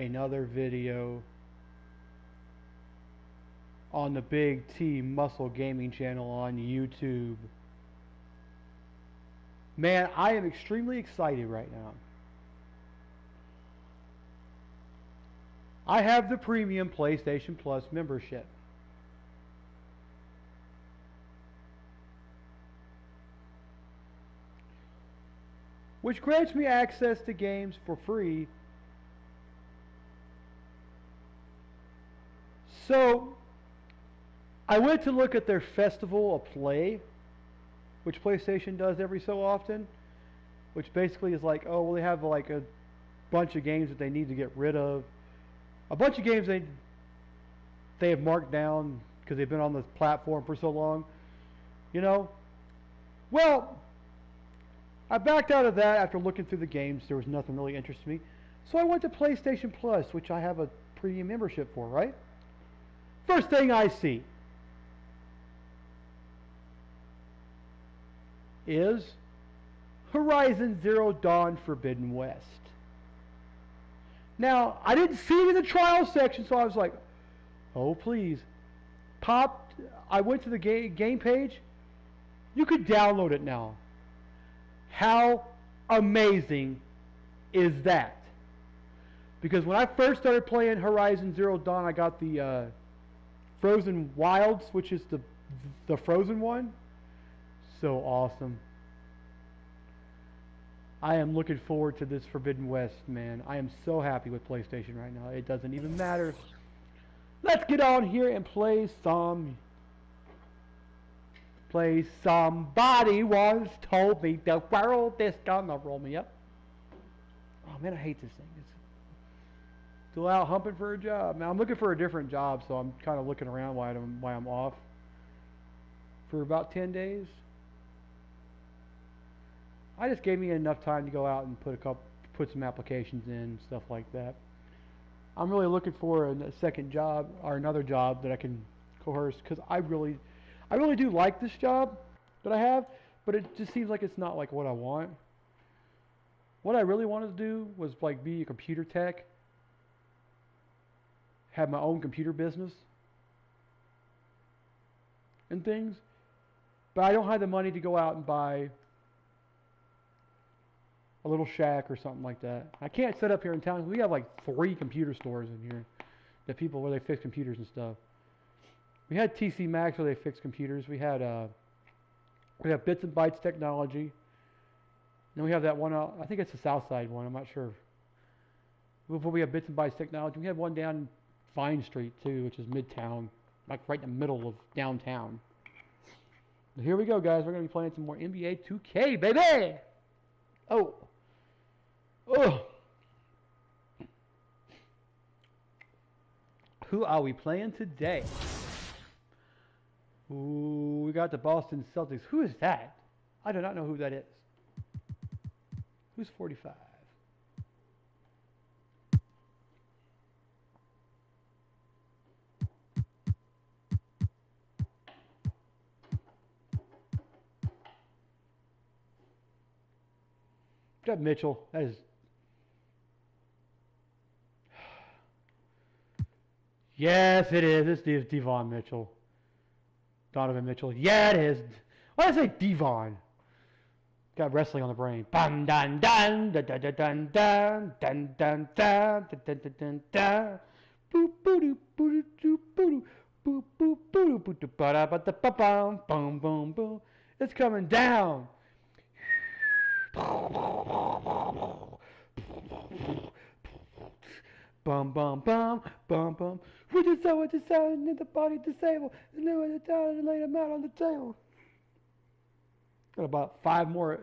Another video on the Big T Muscle Gaming channel on YouTube. Man, I am extremely excited right now. I have the premium PlayStation Plus membership. Which grants me access to games for free. So, I went to look at their Festival of Play, which PlayStation does every so often, which basically is like, oh, well, they have like a bunch of games that they need to get rid of. A bunch of games they have marked down because they've been on the platform for so long. You know? Well, I backed out of that after looking through the games. There was nothing really interesting me. So I went to PlayStation Plus, which I have a premium membership for, right? First thing I see is Horizon Zero Dawn Forbidden West. Now, I didn't see it in the trial section, so I was like, oh, please. I went to the game page. You could download it now. How amazing is that? Because when I first started playing Horizon Zero Dawn, I got the Frozen Wilds, which is the Frozen one. So awesome. I am looking forward to this Forbidden West, man. I am so happy with PlayStation right now. It doesn't even matter. Let's get on here and play some. Somebody once told me the world is gonna roll me up. Oh man, I hate this thing. It's still out humping for a job. Now I'm looking for a different job, so I'm kind of looking around while I'm off for about 10 days. I just gave me enough time to go out and put some applications in, stuff like that. I'm really looking for a second job or another job that I can coerce, because I really do like this job that I have, but it just seems like it's not like what I want. What I really wanted to do was like be a computer tech, have my own computer business and things, but I don't have the money to go out and buy a little shack or something like that. I can't set up here in town. We have like 3 computer stores in here that people where they fix computers and stuff. We had TC Maxx where they fix computers. We have Bits and Bytes Technology. Then we have that one out. I think it's the South Side one. I'm not sure. We have Bits and Bytes Technology. We have one down Vine Street too, which is Midtown, like right in the middle of downtown. But here we go, guys. We're gonna be playing some more NBA2K, baby. Oh. Oh. Who are we playing today? Ooh, we got the Boston Celtics. Who is that? I do not know who that is. Who's 45? We got Mitchell. That is... Yes, it is. It's Devon Mitchell. Donovan Mitchell. Yeah, it is. Why did I say Devon? Got wrestling on the brain. Bum dun dun dun dun dun dun dun dun dun dun dun dun dun. Boop boo boo boo boo boop boop boo boo boo ba da ba da ba bum boom boom boom. It's coming down. Bum bum bum bum bum. We just saw it decided in the body disabled. And then we decided to lay them out on the table. Got about 5 more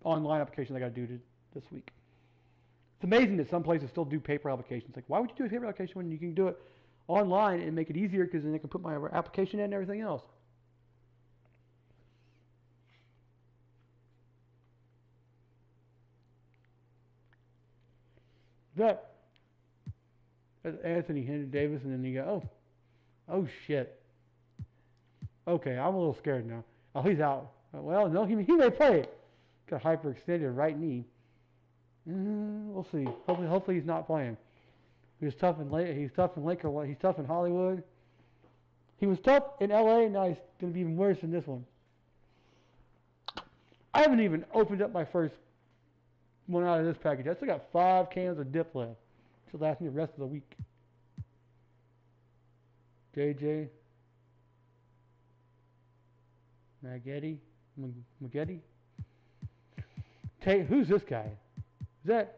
online applications I got to do this week. It's amazing that some places still do paper applications. Like, why would you do a paper application when you can do it online and make it easier, because then they can put my application in and everything else. That's Anthony Henry Davis, and then you go, oh shit. Okay, I'm a little scared now. Oh, he's out. Well, no, he may play it. Got hyperextended right knee. We'll see. Hopefully he's not playing. He was tough in he's tough in Laker. He's tough in Hollywood. He was tough in LA. Now he's gonna be even worse in this one. I haven't even opened up my first one out of this package. I still got 5 cans of dip left. Should last me the rest of the week. JJ. Maggette. Who's this guy? That's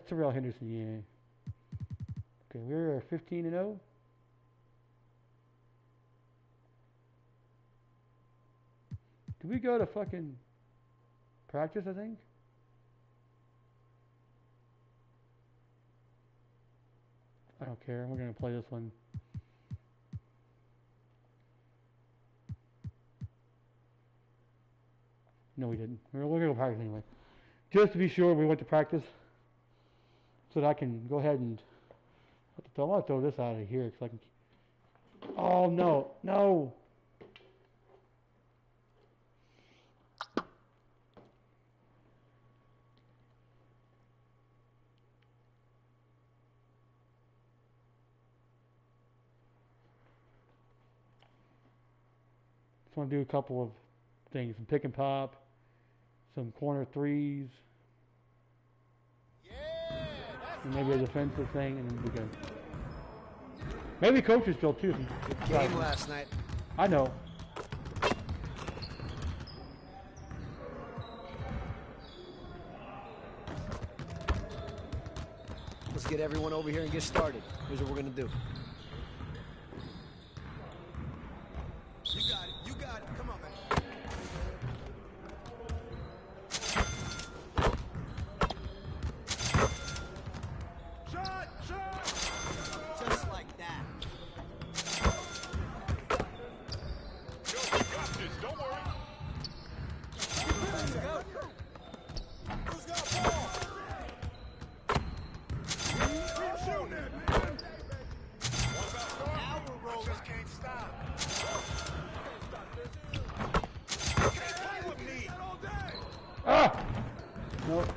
Terrell Henderson, yeah. Okay, we're 15-0. Did we go to fucking practice, I think? I don't care. We're going to play this one. No, we didn't. We're going to go practice anyway. Just to be sure we went to practice. So that I can go ahead and... I want to throw this out of here. Cause I can... Oh, no. No! Just want to do a couple of things. Some pick and pop. Some corner threes. Yeah, and maybe a defensive thing, and then we go. Maybe coaches still too. Game last night. I know. Let's get everyone over here and get started. Here's what we're gonna do. You got it. You got it. Come on, man. Shot! Shot! Just like that. Yo, we got this. Don't worry. Let's go. Who's got ball? Keep shooting it, man. What about starting? Now we're rolling. Just can't stop. Can't play with me. Ah! Nope.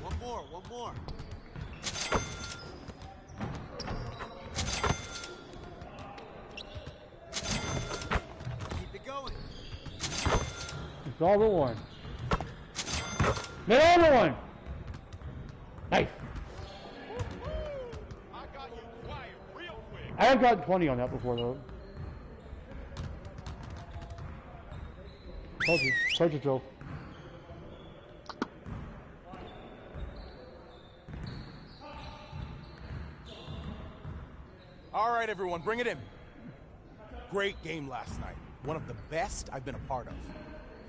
One more. Keep it going. It's all the one. Another one! Nice. I got you quiet real quick. I have gotten 20 on that before though. Told you, Joe. All right, everyone, bring it in. Great game last night. One of the best I've been a part of.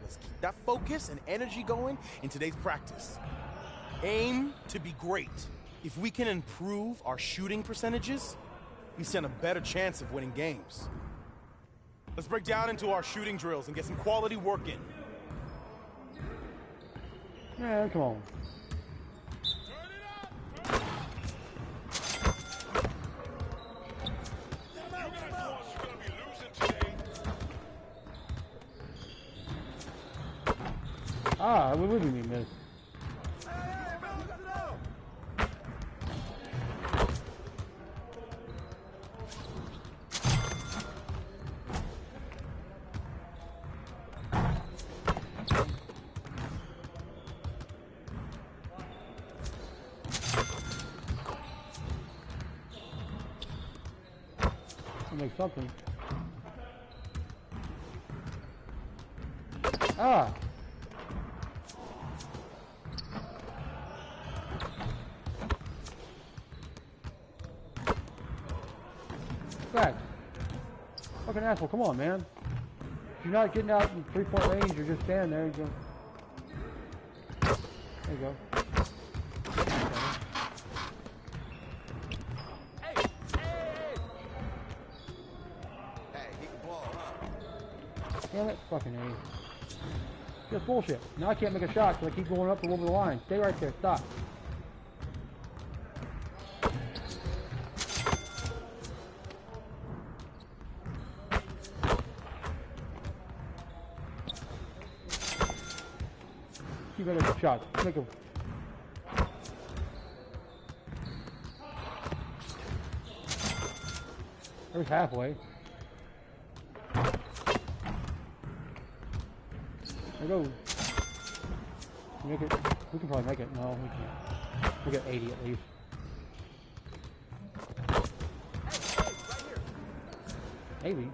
Let's keep that focus and energy going in today's practice. Aim to be great. If we can improve our shooting percentages, we stand a better chance of winning games. Let's break down into our shooting drills and get some quality work in. Yeah, come on. Ah, we wouldn't even miss. I'll make something. Ah! Back. Fucking asshole, come on, man. If you're not getting out in 3-point range, you're just standing there and go. There you go. Hey, he can ball, huh? Damn it, fucking A. Just bullshit. Now I can't make a shot because I keep going up and over the line. Stay right there, stop. keep making shots. Make them. There's halfway. There goes. Make it. We can probably make it. No, we can't. We got 80 at least. Maybe.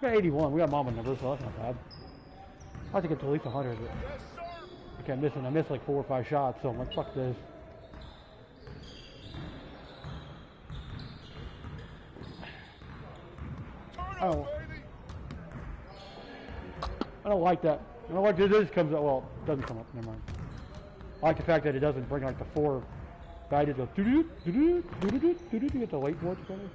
We got 81. We got mama numbers, so that's not bad. I have to get to at least 100. But I kept missing. I missed like 4 or 5 shots, so I'm like, fuck this. I don't like that. I don't like that this comes up. Well, it doesn't come up. Never mind. I like the fact that it doesn't bring like the 4 guided to doo doo doo doo doo doo doo doo. You get the wait for it together.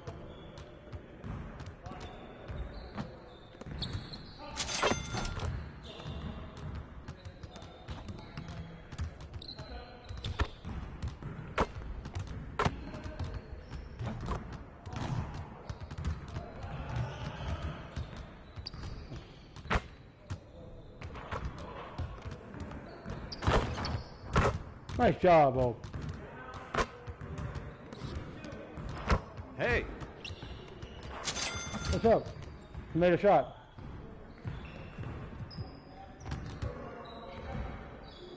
Nice job, Bo. Hey. What's up? You made a shot.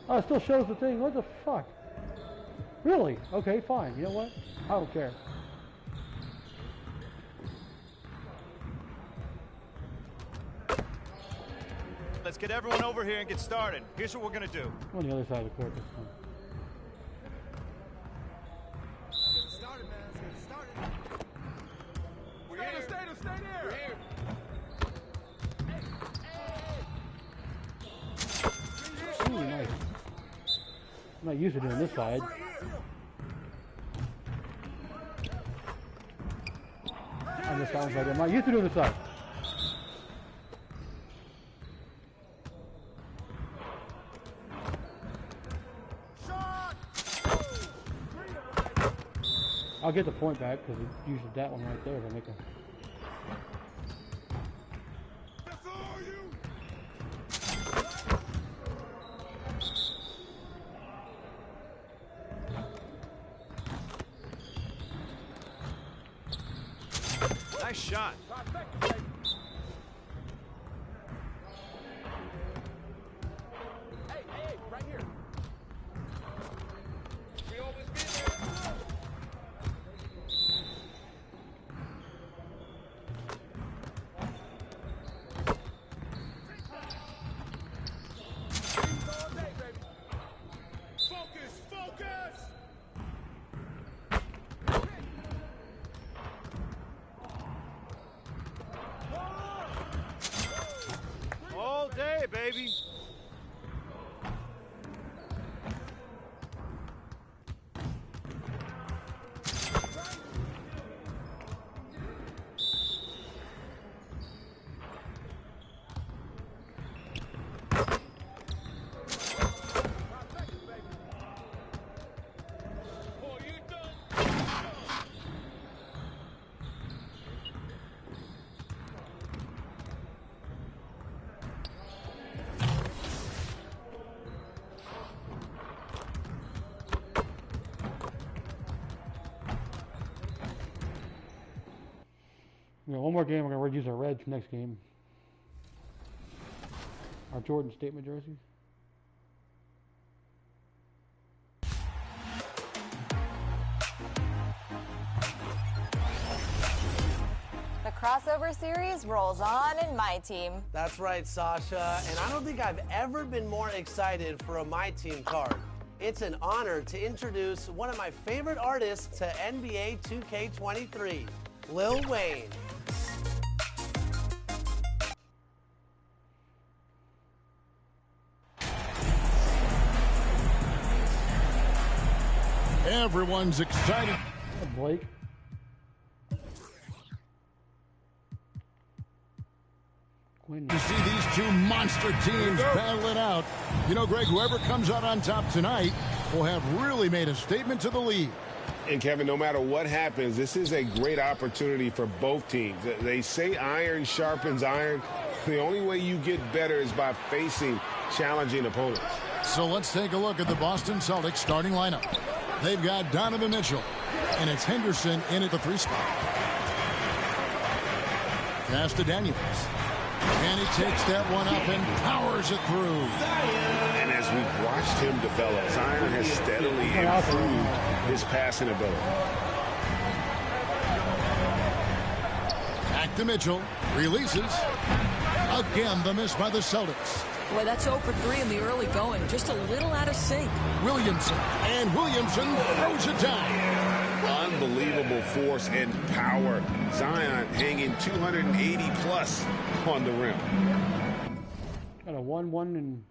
Oh, it still shows the thing. What the fuck? Really? Okay, fine. You know what? I don't care. Let's get everyone over here and get started. Here's what we're gonna do. I'm on the other side of the court this time. Ooh, nice. I'm not used to doing this side. On this side, I'm not used to doing this side. I'll get the point back because it uses that one right there to make a. Nice shot. Hey, right here. We always be there. All day, baby. Focus. All day, baby. You know, one more game, we're going to use our reds next game. Our Jordan statement jerseys. The crossover series rolls on in my team. That's right, Sasha, and I don't think I've ever been more excited for a My Team card. It's an honor to introduce one of my favorite artists to NBA 2K23, Lil Wayne. Everyone's excited. Blake. To see these two monster teams battle it out. You know, Greg, whoever comes out on top tonight will have really made a statement to the league. And, Kevin, no matter what happens, this is a great opportunity for both teams. They say iron sharpens iron. The only way you get better is by facing challenging opponents. So let's take a look at the Boston Celtics starting lineup. They've got Donovan Mitchell, and it's Henderson in at the 3 spot. Pass to Daniels. And he takes that one up and powers it through. And as we've watched him develop, Zion has steadily improved his passing ability. Back to Mitchell. Releases. Again, the miss by the Celtics. Boy, that's 0 for 3 in the early going. Just a little out of sync. Williamson. And Williamson throws it down. Unbelievable force and power. Zion hanging 280 plus on the rim. Got a 1-1-1.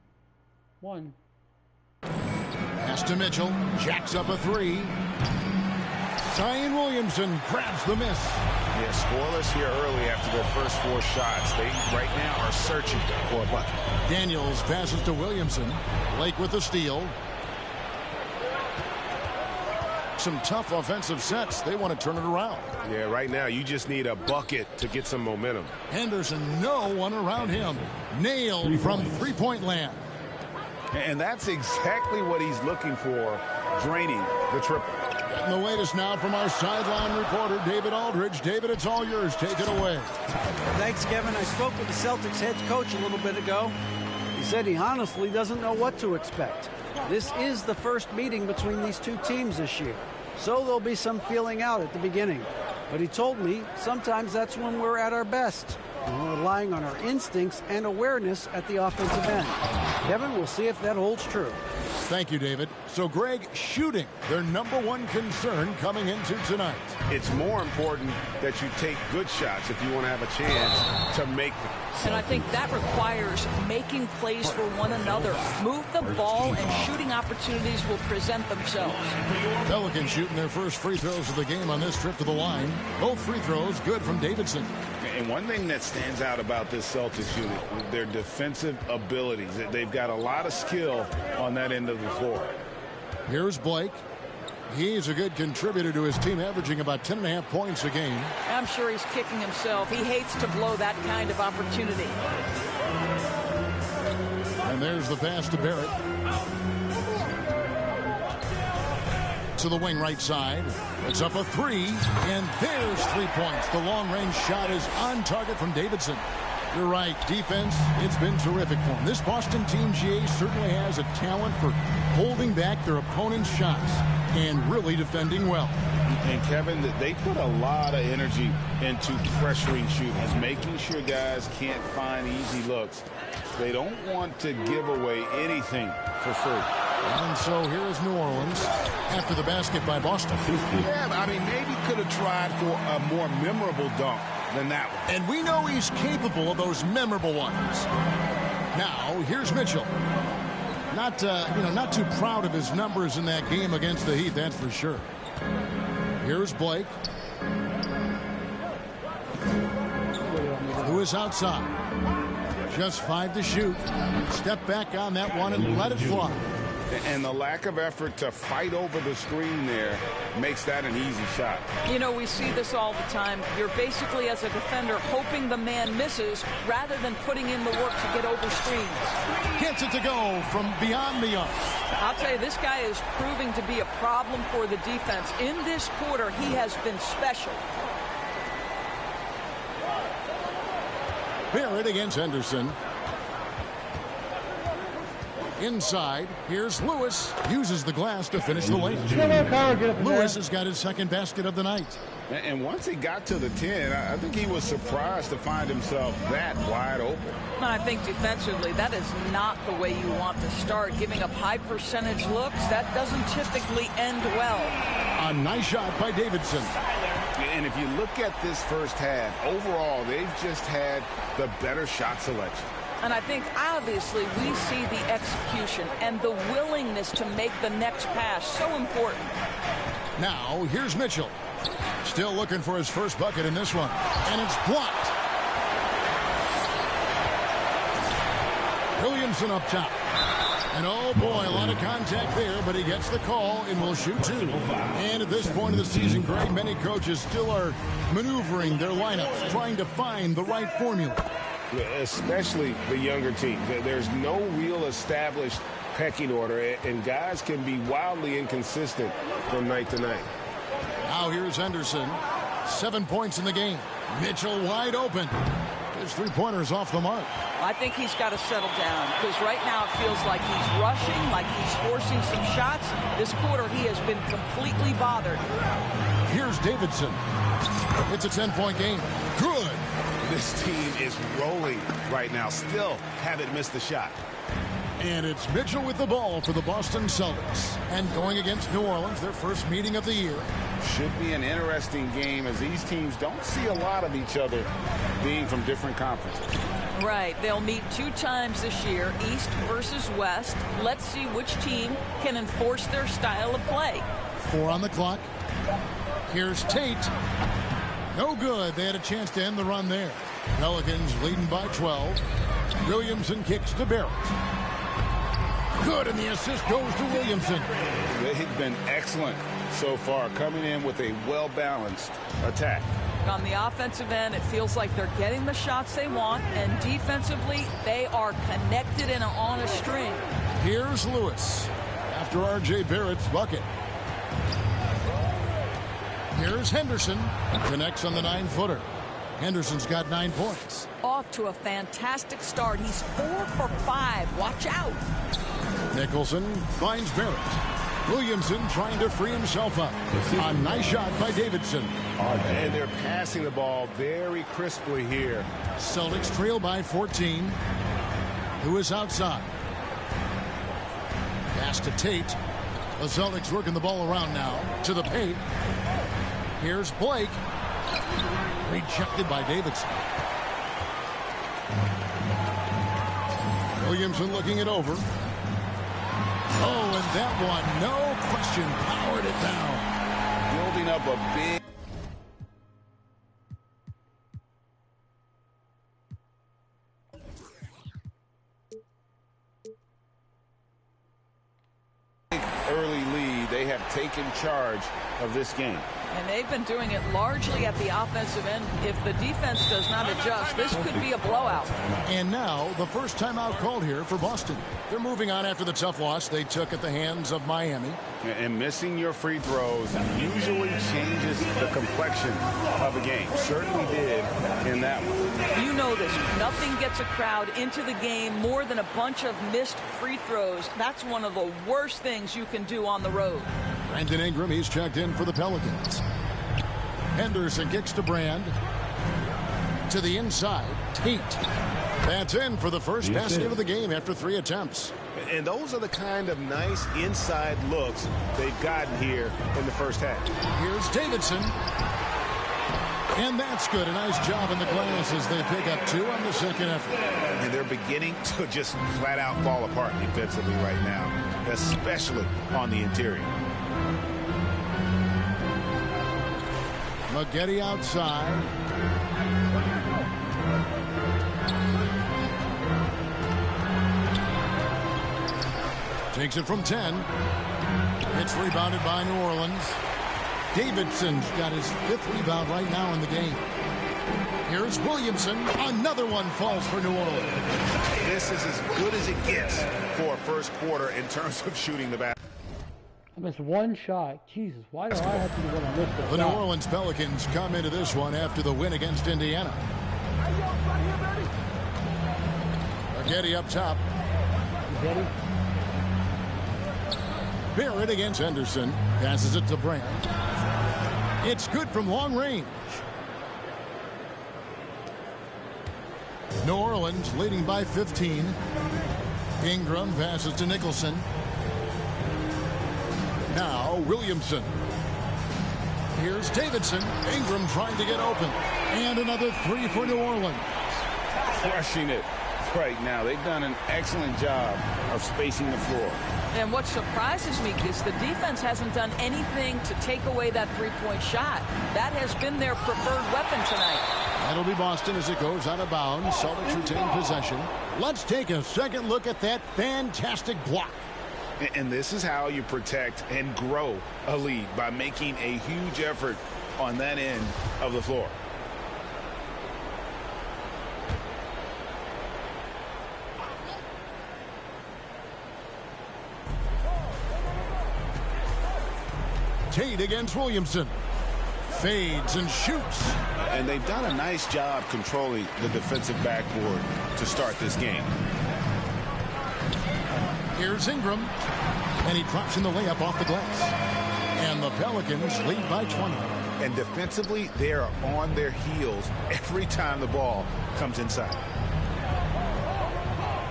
Pass to Mitchell. Jacks up a 3. Zion Williamson grabs the miss. Yeah, scoreless here early after their first 4 shots. They right now are searching for a bucket. Daniels passes to Williamson. Blake with the steal. Some tough offensive sets. They want to turn it around. Yeah, right now you just need a bucket to get some momentum. Henderson, no one around him. Nailed from 3-point land. And that's exactly what he's looking for, draining the triple. Getting the latest now from our sideline reporter, David Aldridge. David, it's all yours. Take it away. Thanks, Kevin. I spoke with the Celtics head coach a little bit ago. He said he honestly doesn't know what to expect. This is the first meeting between these two teams this year, so there'll be some feeling out at the beginning. But he told me sometimes that's when we're at our best, and we're relying on our instincts and awareness at the offensive end. Kevin, we'll see if that holds true. Thank you, David. So, Greg, shooting, their #1 concern coming into tonight. It's more important that you take good shots if you want to have a chance to make them. And I think that requires making plays for one another. Move the ball and shooting opportunities will present themselves. Pelicans shooting their first free throws of the game on this trip to the line. Both free throws good from Davidson. And one thing that stands out about this Celtics unit, their defensive abilities. They've got a lot of skill on that end of the floor. Here's Blake. He's a good contributor to his team, averaging about 10.5 points a game. I'm sure he's kicking himself. He hates to blow that kind of opportunity. And there's the pass to Barrett. To the wing right side. It's up a 3, and there's 3 points. The long-range shot is on target from Davidson. You're right. Defense, it's been terrific for him. This Boston team, GA, certainly has a talent for holding back their opponent's shots and really defending well. And, Kevin, they put a lot of energy into pressuring shooters, making sure guys can't find easy looks. They don't want to give away anything for free. And so here is New Orleans after the basket by Boston. Yeah, I mean, maybe could have tried for a more memorable dunk than that one. And we know he's capable of those memorable ones. Now, here's Mitchell. Not too proud of his numbers in that game against the Heat, that's for sure. Here's Blake. Who is outside. Just 5 to shoot. Step back on that one and let it fly. And the lack of effort to fight over the screen there makes that an easy shot. You know, we see this all the time. You're basically, as a defender, hoping the man misses rather than putting in the work to get over screens. Gets it to go from beyond the arc. I'll tell you, this guy is proving to be a problem for the defense. In this quarter, he has been special. Barrett against Henderson. Inside, here's Lewis. Uses the glass to finish the lane. Lewis has got his second basket of the night. And once he got to the 10, I think he was surprised to find himself that wide open. I think defensively, that is not the way you want to start. Giving up high percentage looks, that doesn't typically end well. A nice shot by Davidson. And if you look at this first half, overall, they've just had the better shot selection. And I think, obviously, we see the execution and the willingness to make the next pass so important. Now, here's Mitchell. Still looking for his first bucket in this one. And it's blocked. Williamson up top. And oh boy, a lot of contact there, but he gets the call and will shoot 2. And at this point of the season, Greg, many coaches still are maneuvering their lineups, trying to find the right formula. Especially the younger teams. There's no real established pecking order, and guys can be wildly inconsistent from night to night. Now here's Henderson. 7 points in the game. Mitchell wide open. His three-pointer's off the mark. I think he's got to settle down because right now it feels like he's rushing, like he's forcing some shots. This quarter he has been completely bothered. Here's Davidson. It's a 10-point game. Good. This team is rolling right now. Still haven't missed a shot. And it's Mitchell with the ball for the Boston Celtics. And going against New Orleans, their first meeting of the year. Should be an interesting game as these teams don't see a lot of each other being from different conferences. Right. They'll meet 2 times this year, East versus West. Let's see which team can enforce their style of play. 4 on the clock. Here's Tate. No good. They had a chance to end the run there. Pelicans leading by 12. Williamson kicks to Barrett. Good, and the assist goes to Williamson. They've been excellent so far, coming in with a well-balanced attack. On the offensive end, it feels like they're getting the shots they want, and defensively, they are connected and on a string. Here's Lewis after R.J. Barrett's bucket. Here's Henderson. Connects on the 9-footer. Henderson's got 9 points. Off to a fantastic start. He's 4 for 5. Watch out. Nicholson finds Barrett. Williamson trying to free himself up. A nice shot by Davidson. And they're passing the ball very crisply here. Celtics trail by 14. Who is outside? Pass to Tate. The Celtics working the ball around now to the paint. Here's Blake. Rejected by Davidson. Williamson looking it over. Oh, and that one, no question, powered it down. Building up a big... early lead. They have taken charge of this game. And they've been doing it largely at the offensive end. If the defense does not adjust, this could be a blowout. And now, the first timeout called here for Boston. They're moving on after the tough loss they took at the hands of Miami. And missing your free throws usually changes the complexion of a game. Certainly did in that one. You know this. Nothing gets a crowd into the game more than a bunch of missed free throws. That's one of the worst things you can do on the road. Brandon Ingram, he's checked in for the Pelicans. Henderson kicks to Brand. To the inside, Tate. That's in for the first basket of the game after 3 attempts. And those are the kind of nice inside looks they've gotten here in the first half. Here's Davidson. And that's good. A nice job in the glass as they pick up 2 on the second effort. And they're beginning to just flat out fall apart defensively right now, especially on the interior. Maggette outside. Takes it from 10. It's rebounded by New Orleans. Davidson's got his 5th rebound right now in the game. Here's Williamson. Another one falls for New Orleans. This is as good as it gets for a first quarter in terms of shooting the basketball. I missed 1 shot. Jesus, why do I have to be the one to miss this The New shot? Orleans Pelicans come into this one after the win against Indiana. Maggette up top. Ready? Barrett against Henderson. Passes it to Brand. It's good from long range. New Orleans leading by 15. Ingram passes to Nicholson. Now Williamson. Here's Davidson. Ingram trying to get open. And another 3 for New Orleans. Crushing it right now. They've done an excellent job of spacing the floor. And what surprises me is the defense hasn't done anything to take away that three-point shot. That has been their preferred weapon tonight. That'll be Boston as it goes out of bounds. Celtics retain possession. Let's take a second look at that fantastic block. And this is how you protect and grow a lead, by making a huge effort on that end of the floor. Tate against Williamson. Fades and shoots. And they've done a nice job controlling the defensive backboard to start this game. Here's Ingram. And he drops in the layup off the glass. And the Pelicans lead by 20. And defensively, they are on their heels every time the ball comes inside.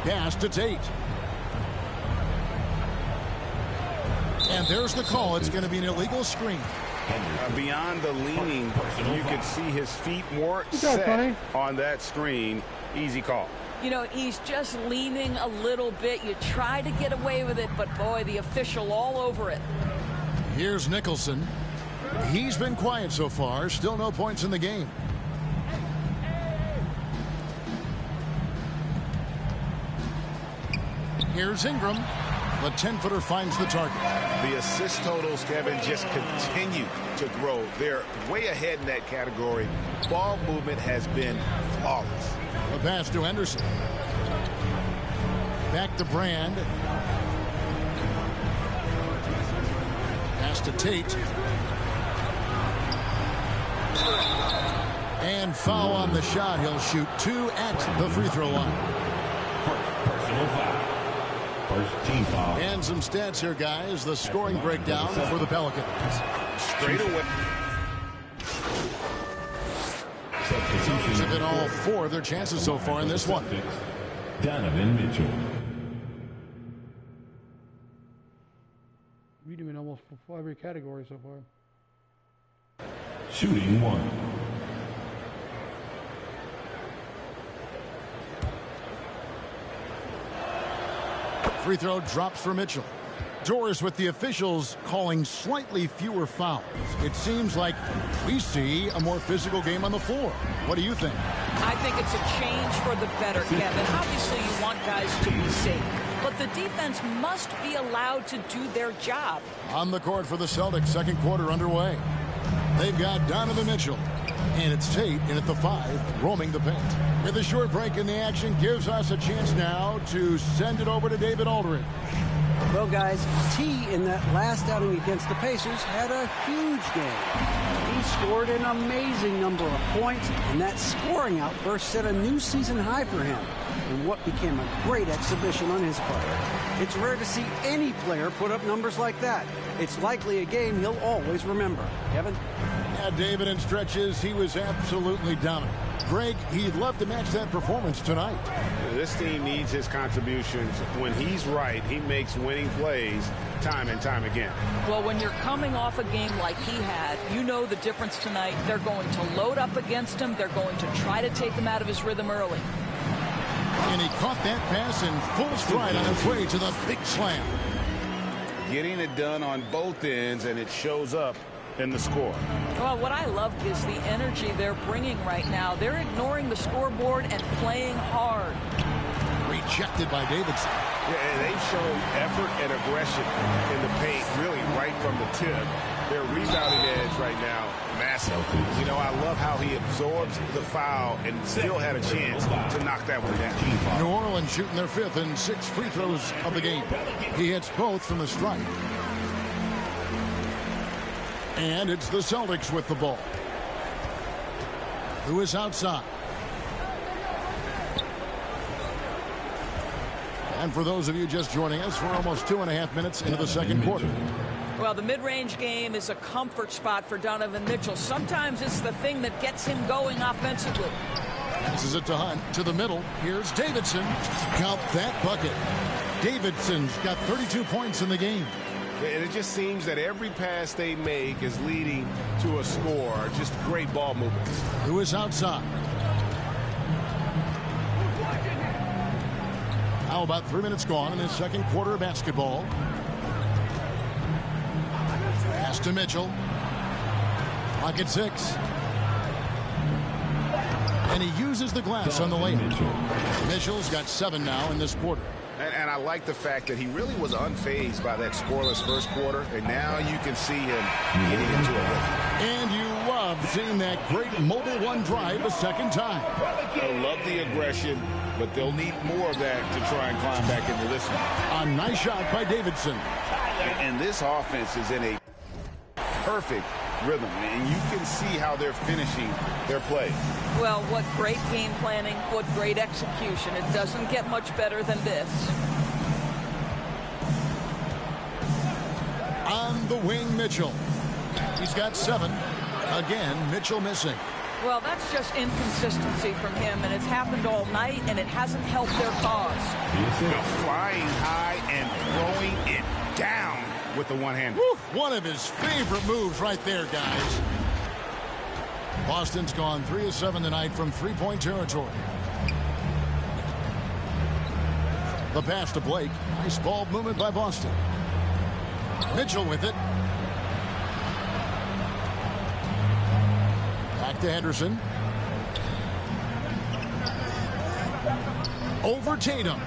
Pass to Tate. And there's the call. It's going to be an illegal screen. Beyond the leaning, you could see his feet more set on that screen. Easy call. You know, he's just leaning a little bit. You try to get away with it, but boy, the official all over it. Here's Nicholson. He's been quiet so far. Still no points in the game. Here's Ingram. The 10-footer finds the target. The assist totals, Kevin, just continue to grow. They're way ahead in that category. Ball movement has been flawless. The pass to Henderson. Back to Brand. Pass to Tate. And foul on the shot. He'll shoot 2 at the free throw line. Personal foul. First team foul. And some stats here, guys. The scoring breakdown for the Pelicans. Straight away. Celtics have hit all 4 of their chances so far in this one. Donovan Mitchell. We've been almost for every category so far. Shooting 1. Free throw drops for Mitchell. Doris with the officials calling slightly fewer fouls. It seems like we see a more physical game on the floor. What do you think? I think it's a change for the better, Kevin. Obviously, you want guys to be safe, but the defense must be allowed to do their job. On the court for the Celtics, second quarter underway. They've got Donovan Mitchell. And it's Tate in at the 5, roaming the paint. With a short break in the action, gives us a chance now to send it over to David Aldridge. Well, guys, T in that last outing against the Pacers had a huge game. He scored an amazing number of points, and that scoring outburst set a new season high for him in what became a great exhibition on his part. It's rare to see any player put up numbers like that. It's likely a game he'll always remember. Kevin? Yeah, David, in stretches, he was absolutely dominant. Greg, he'd love to match that performance tonight. This team needs his contributions. When he's right, he makes winning plays time and time again. Well, when you're coming off a game like he had, you know the difference tonight. They're going to load up against him. They're going to try to take him out of his rhythm early. And he caught that pass in full stride on his way to the big slam. Getting it done on both ends, and it shows up in the score. Well, what I love is the energy they're bringing right now. They're ignoring the scoreboard and playing hard. Rejected by Davidson. Yeah, and they've shown effort and aggression in the paint, really right from the tip. Their rebounding edge right now, massive. You know, I love how he absorbs the foul and still had a chance to knock that one down. New Orleans shooting their 5th and 6th free throws of the game. He hits both from the stripe. And it's the Celtics with the ball. Who is outside? And for those of you just joining us, we're almost 2.5 minutes into the second quarter. Well, the mid-range game is a comfort spot for Donovan Mitchell. Sometimes it's the thing that gets him going offensively. This is it to Hunt, to the middle. Here's Davidson. Count that bucket. Davidson's got 32 points in the game. And it just seems that every pass they make is leading to a score. Just great ball movement. Who is outside? Now about 3 minutes gone in the second quarter of basketball. Pass to Mitchell. Clock at 6. And he uses the glass on the layup. Mitchell's got 7 now in this quarter. And I like the fact that he really was unfazed by that scoreless first quarter, and now you can see him getting into a rhythm. And you love seeing that great mobile one drive a second time. I love the aggression, but they'll need more of that to try and climb back into this one. A nice shot by Davidson. And this offense is in a perfect rhythm, and you can see how they're finishing their play. Well, what great game planning, what great execution. It doesn't get much better than this. On the wing, Mitchell. He's got 7. Again, Mitchell missing. Well, that's just inconsistency from him, and it's happened all night, and it hasn't helped their cause. Flying high and throwing it down with the one-hand. One of his favorite moves right there, guys. Boston's gone 3 of 7 tonight from three-point territory. The pass to Blake. Nice ball movement by Boston. Mitchell with it. Back to Henderson. Over Tatum.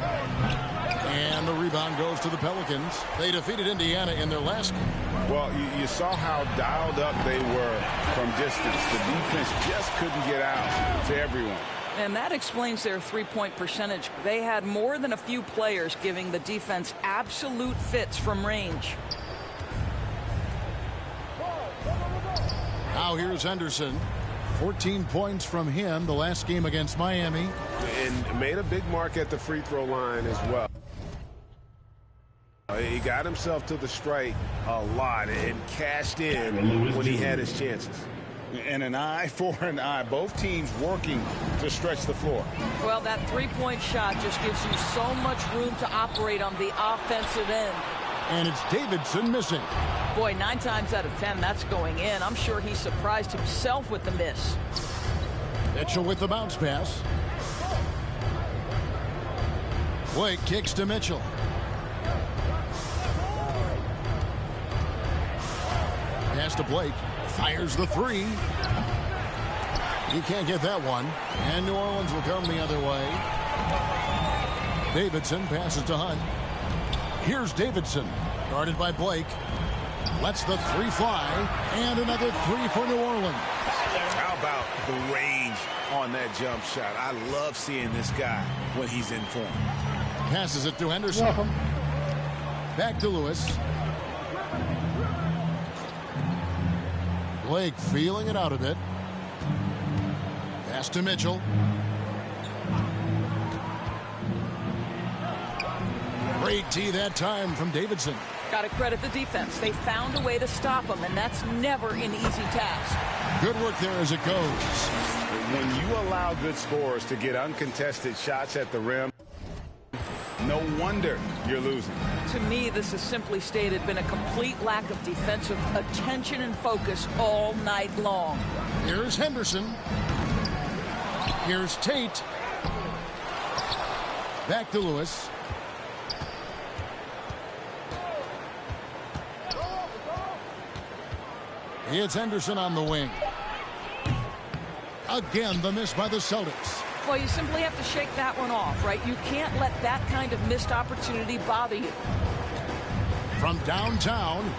And the rebound goes to the Pelicans. They defeated Indiana in their last game. Well, you saw how dialed up they were from distance. The defense just couldn't get out to everyone. And that explains their three-point percentage. They had more than a few players giving the defense absolute fits from range. Now here's Henderson. 14 points from him the last game against Miami. And made a big mark at the free throw line as well. He got himself to the strike a lot and cashed in when he had his chances. And an eye for an eye. Both teams working to stretch the floor. Well, that three-point shot just gives you so much room to operate on the offensive end. And it's Davidson missing. Boy, 9 times out of 10, that's going in. I'm sure he surprised himself with the miss. Mitchell with the bounce pass. Blake kicks to Mitchell. Pass to Blake. Fires the 3. He can't get that one. And New Orleans will come the other way. Davidson passes to Hunt. Here's Davidson. Guarded by Blake. Lets the 3 fly. And another 3 for New Orleans. How about the range on that jump shot? I love seeing this guy when he's in form. Passes it to Henderson. Welcome. Back to Lewis. Blake feeling it out a bit. Pass to Mitchell. Great tee that time from Davidson. Got to credit the defense. They found a way to stop him, and that's never an easy task. Good work there as it goes. When you allow good scorers to get uncontested shots at the rim, no wonder you're losing. To me, this has simply stated been a complete lack of defensive attention and focus all night long. Here's Henderson. Here's Tate. Back to Lewis. It's Henderson on the wing. Again, the miss by the Celtics. Well, you simply have to shake that one off, right? You can't let that kind of missed opportunity bother you. From downtown,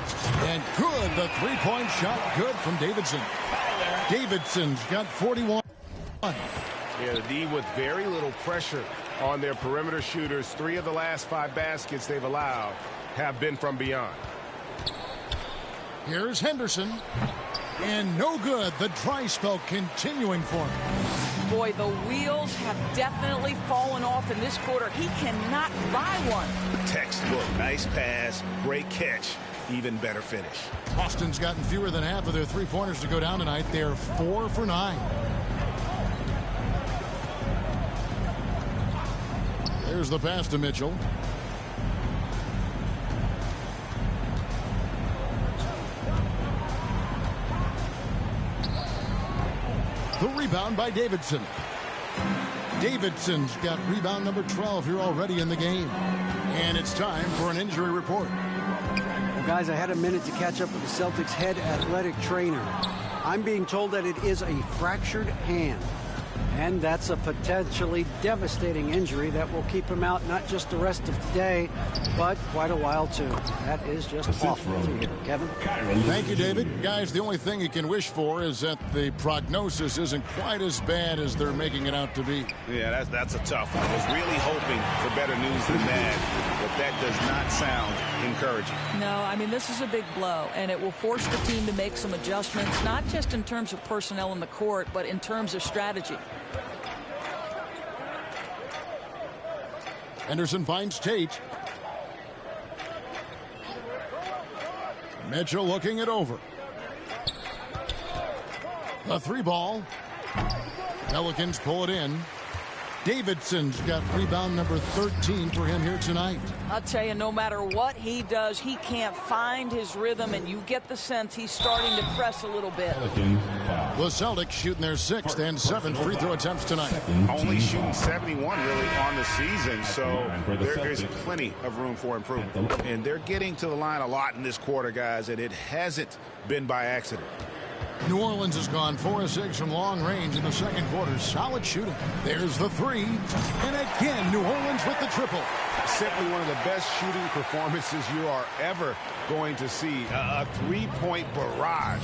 and good, the three-point shot, good from Davidson. Davidson's got 41. Yeah, the D with very little pressure on their perimeter shooters. 3 of the last 5 baskets they've allowed have been from beyond. Here's Henderson. And no good. The dry spell continuing for him. Boy, the wheels have definitely fallen off in this quarter. He cannot buy one. Textbook. Nice pass. Great catch. Even better finish. Boston's gotten fewer than half of their three-pointers to go down tonight. They're 4 for 9. There's the pass to Mitchell. The rebound by Davidson. Davidson's got rebound number 12 here already in the game. And it's time for an injury report. Well, guys, I had a minute to catch up with the Celtics head athletic trainer. I'm being told that it is a fractured hand. And that's a potentially devastating injury that will keep him out not just the rest of today, but quite a while too. That is just awful to hear. Kevin? Thank you, David. Guys, the only thing you can wish for is that the prognosis isn't quite as bad as they're making it out to be. Yeah, that's a tough one. I was really hoping for better news than that, but that does not sound encouraging. No, I mean, this is a big blow, and it will force the team to make some adjustments, not just in terms of personnel in the court, but in terms of strategy. Henderson finds Tate. Mitchell looking it over. The 3-ball. Pelicans pull it in. Davidson's got rebound number 13 for him here tonight. I'll tell you, no matter what he does, he can't find his rhythm, and you get the sense he's starting to press a little bit. The Celtics shooting their 6th and 7th free throw attempts tonight. Only shooting 71 really on the season, so there is plenty of room for improvement. And they're getting to the line a lot in this quarter, guys, and it hasn't been by accident. New Orleans has gone 4 of 6 from long range in the second quarter. Solid shooting. There's the 3. And again, New Orleans with the triple. Simply one of the best shooting performances you are ever going to see. A 3-point barrage.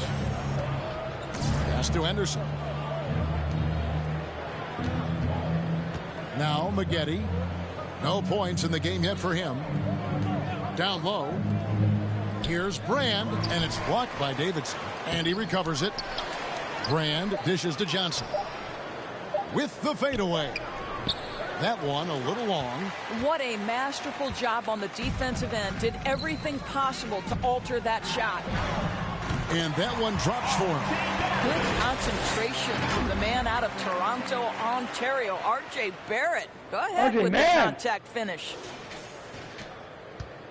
Pass to Henderson. Now Maggette. No points in the game yet for him. Down low. Here's Brand, and it's blocked by Davidson. And he recovers it. Brand dishes to Johnson. With the fadeaway. That one a little long. What a masterful job on the defensive end. Did everything possible to alter that shot. And that one drops for him. Good concentration from the man out of Toronto, Ontario, R.J. Barrett. Go ahead with the contact finish.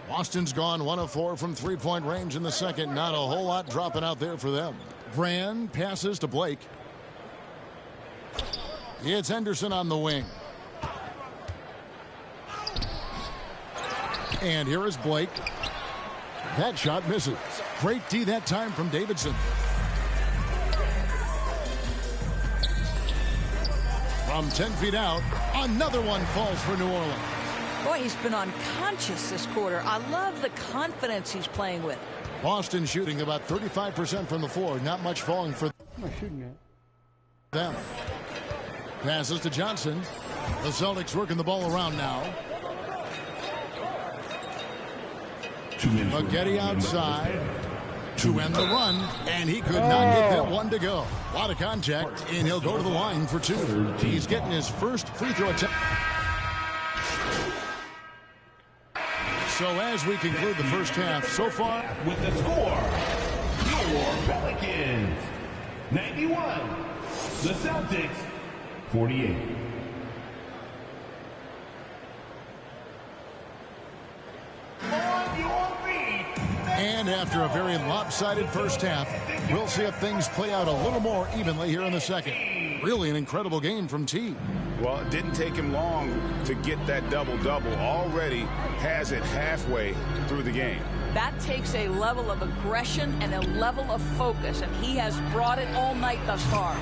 Boston's gone 1 of 4 from 3-point range in the second. Not a whole lot dropping out there for them. Brand passes to Blake. It's Henderson on the wing. And here is Blake. That shot misses. Great D that time from Davidson. From 10 feet out, another one falls for New Orleans. Boy, he's been unconscious this quarter. I love the confidence he's playing with. Boston shooting about 35% from the floor. Not much falling for them. Passes to Johnson. The Celtics working the ball around now. Maggette outside to end the run, and he could not get that one to go. A lot of contact, and he'll go to the line for 2. He's getting his first free throw attempt. So as we conclude the first half, so far with the score, your Pelicans 91, the Celtics 48. And after a very lopsided first half, we'll see if things play out a little more evenly here in the second. Really an incredible game from T. Well, it didn't take him long to get that double-double. Already has it halfway through the game. That takes a level of aggression and a level of focus, and he has brought it all night thus far.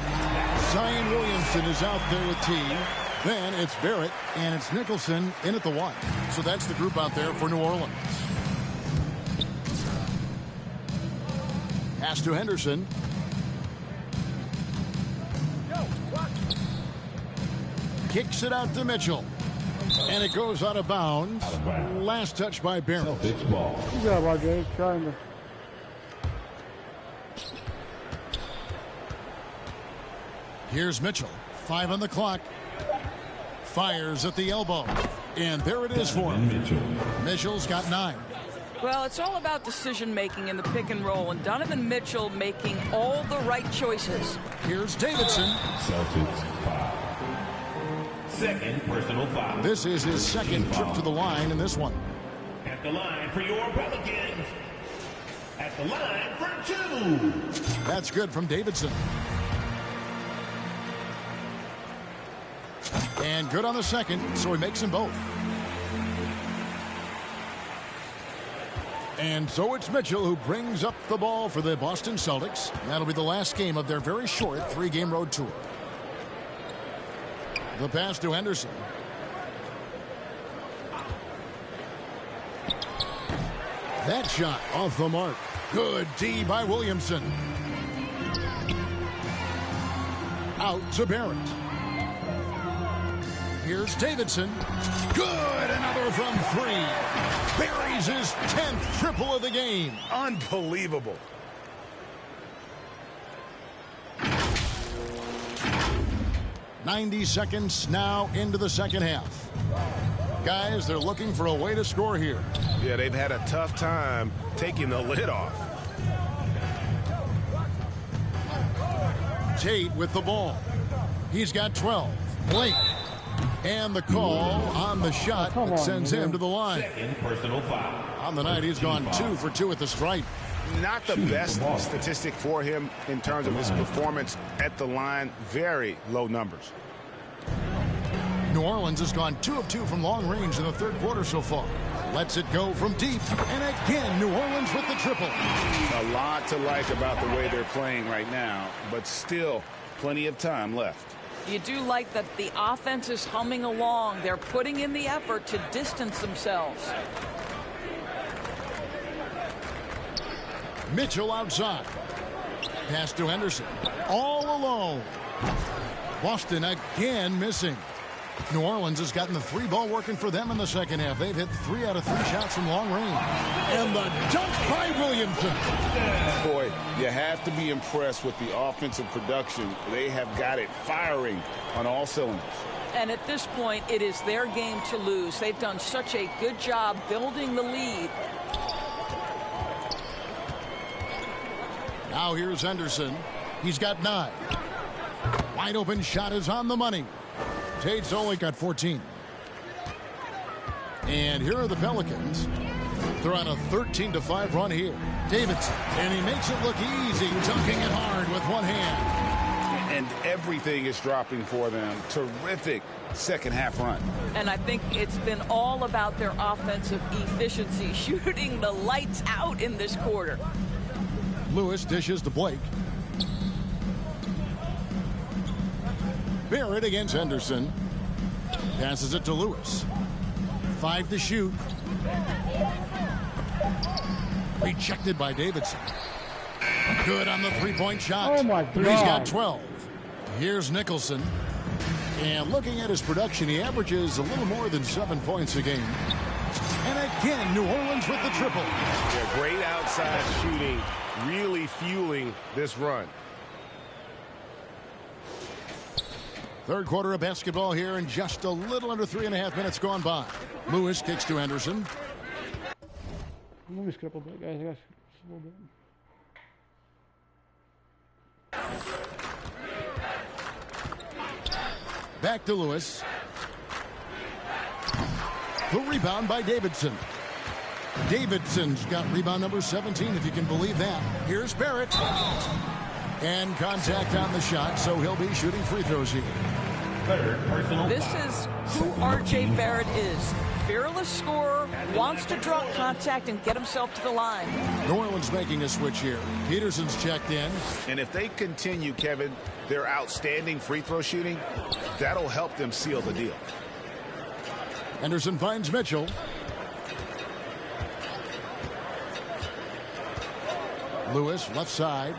Zion Williamson is out there with T. Then it's Barrett, and it's Nicholson in at the 1. So that's the group out there for New Orleans. Pass to Henderson. Kicks it out to Mitchell. And it goes out of bounds. Last touch by Barrett. Good job, RJ. Trying to. Here's Mitchell. 5 on the clock. Fires at the elbow. And there it is for him. Mitchell's got 9. Well, it's all about decision-making in the pick and roll, and Donovan Mitchell making all the right choices. Here's Davidson. Celtics foul. Second personal foul. This is his second trip to the line in this one. At the line for your Pelicans. At the line for 2. That's good from Davidson. And good on the second, so he makes them both. And so it's Mitchell who brings up the ball for the Boston Celtics. That'll be the last game of their very short 3-game road tour. The pass to Henderson. That shot off the mark. Good D by Williamson. Out to Barrett. Here's Davidson. Good. Another from 3. Buries his 10th triple of the game. Unbelievable. "90 seconds now into the second half. Guys, they're looking for a way to score here. Yeah, they've had a tough time taking the lid off. Tate with the ball. He's got 12. Blake. And the call on the shot that sends him to the line. Second personal foul. On the night, he's gone 2 for 2 at the stripe. Not the best statistic for him in terms of his performance at the line. Very low numbers. New Orleans has gone 2 of 2 from long range in the third quarter so far. Lets it go from deep. And again, New Orleans with the triple. A lot to like about the way they're playing right now, but still plenty of time left. You do like that the offense is humming along. They're putting in the effort to distance themselves. Mitchell outside. Pass to Henderson. All alone. Boston again missing. New Orleans has gotten the 3-ball working for them in the second half. They've hit 3 out of 3 shots from long range. And the dunk by Williamson. Boy, you have to be impressed with the offensive production. They have got it firing on all cylinders. And at this point, it is their game to lose. They've done such a good job building the lead. Now here's Henderson. He's got 9. Wide open shot is on the money. Tate's only got 14. And here are the Pelicans. They're on a 13-5 run here. Davidson, and he makes it look easy, dunking it hard with one hand. And everything is dropping for them. Terrific second half run. And I think it's been all about their offensive efficiency, shooting the lights out in this quarter. Lewis dishes to Blake. Barrett against Henderson. Passes it to Lewis. 5 to shoot. Rejected by Davidson. Good on the 3-point shot. Oh my God. He's got 12. Here's Nicholson. And looking at his production, he averages a little more than 7 points a game. And again, New Orleans with the triple. Yeah, great outside shooting, really fueling this run. Third quarter of basketball here, and just a little under 3.5 minutes gone by. Lewis kicks to Henderson. Let me skip a bit, guys. I got a little bit. Back to Lewis. The rebound by Davidson. Davidson's got rebound number 17, if you can believe that. Here's Barrett. And contact on the shot, so he'll be shooting free throws here. This is who R.J. Barrett is. Fearless scorer, wants to draw contact and get himself to the line. New Orleans making a switch here. Peterson's checked in. And if they continue, Kevin, their outstanding free throw shooting, that'll help them seal the deal. Henderson finds Mitchell. Lewis, left side.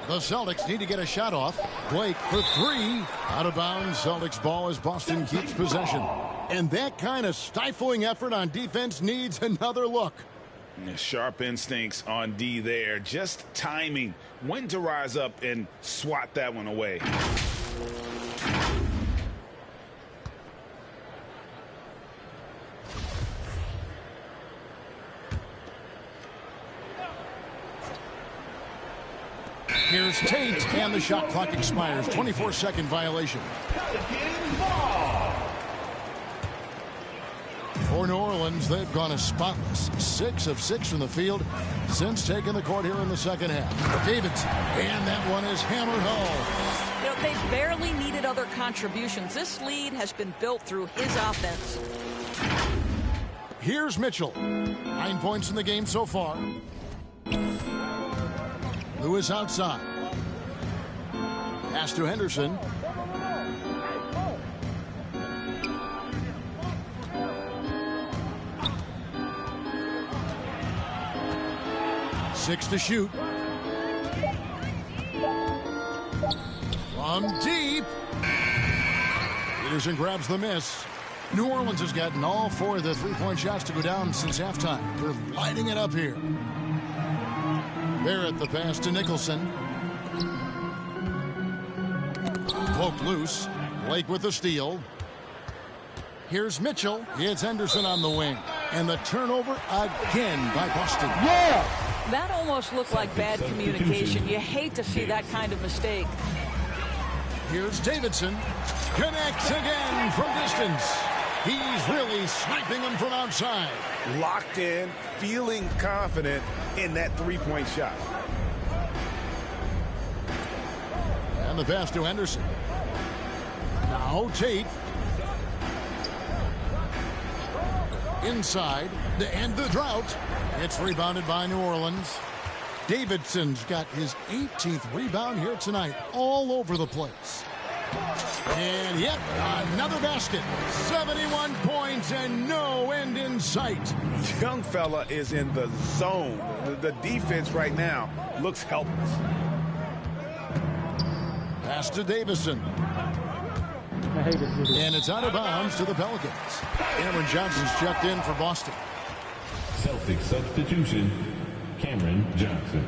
The Celtics need to get a shot off. Blake for 3. Out of bounds. Celtics ball as Boston keeps possession. And that kind of stifling effort on defense needs another look. Sharp instincts on D there. Just timing. When to rise up and swat that one away. Here's Tate, and the shot clock expires. 24-second violation. For New Orleans, they've gone as spotless. 6 of 6 from the field since taking the court here in the second half. Davidson, and that one is hammered home. You know, they barely needed other contributions. This lead has been built through his offense. Here's Mitchell. 9 points in the game so far. Lewis outside. Pass to Henderson. Six to shoot. From deep. Peterson grabs the miss. New Orleans has gotten all 4 of the three-point shots to go down since halftime. They're lighting it up here. Barrett the pass to Nicholson. Poked loose. Blake with the steal. Here's Mitchell. It's Henderson on the wing. And the turnover again by Boston. Yeah! That almost looked like bad communication. You hate to see that kind of mistake. Here's Davidson. Connects again from distance. He's really sniping them from outside. Locked in, feeling confident in that three-point shot. And the pass to Henderson. Now Tate. Inside to end the drought. It's rebounded by New Orleans. Davidson's got his 18th rebound here tonight, all over the place. And yep, another basket. 71 points and no end in sight. Young fella is in the zone. The defense right now looks helpless. Pass to Davison. And it's out of bounds to the Pelicans. Cameron Johnson's checked in for Boston. Celtics substitution, Cameron Johnson.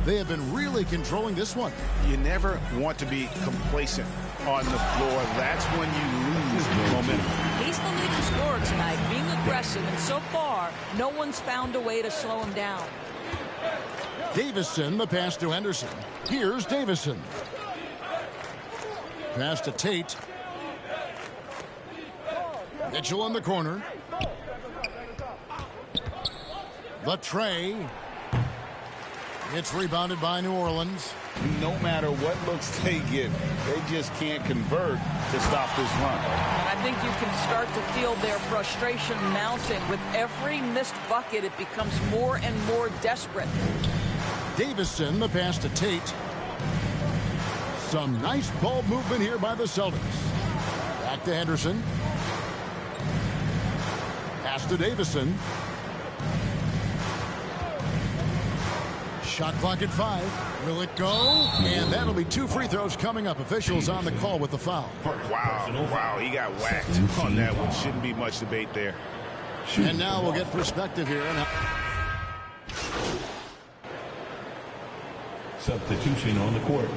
They have been really controlling this one. You never want to be complacent on the floor. That's when you lose momentum. He's the leading scorer tonight, being aggressive, and so far, no one's found a way to slow him down. Davison, the pass to Henderson. Here's Davison. Pass to Tate. Mitchell in the corner. The tray. It's rebounded by New Orleans. No matter what looks they get, they just can't convert to stop this run. And I think you can start to feel their frustration mounting. With every missed bucket, it becomes more and more desperate. Davison, the pass to Tate. Some nice ball movement here by the Celtics. Back to Henderson. Pass to Davison. Shot clock at 5. Will it go? And that'll be 2 free throws coming up. Officials on the call with the foul. Wow, he got whacked on that one. Shouldn't be much debate there. And now we'll get perspective here. Substitution on the court.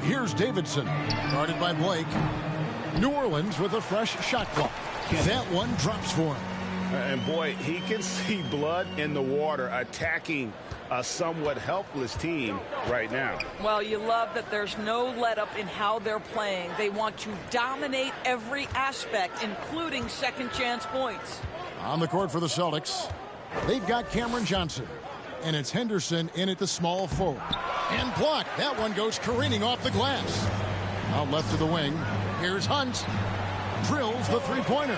Here's Davidson, guarded by Blake. New Orleans with a fresh shot clock. That one drops for him. And boy, he can see blood in the water attacking a somewhat helpless team right now. Well, you love that there's no let-up in how they're playing. They want to dominate every aspect, including second-chance points. On the court for the Celtics, they've got Cameron Johnson. And it's Henderson in at the small forward. And blocked. That one goes careening off the glass. Out left to the wing. Here's Hunt. Drills the three-pointer.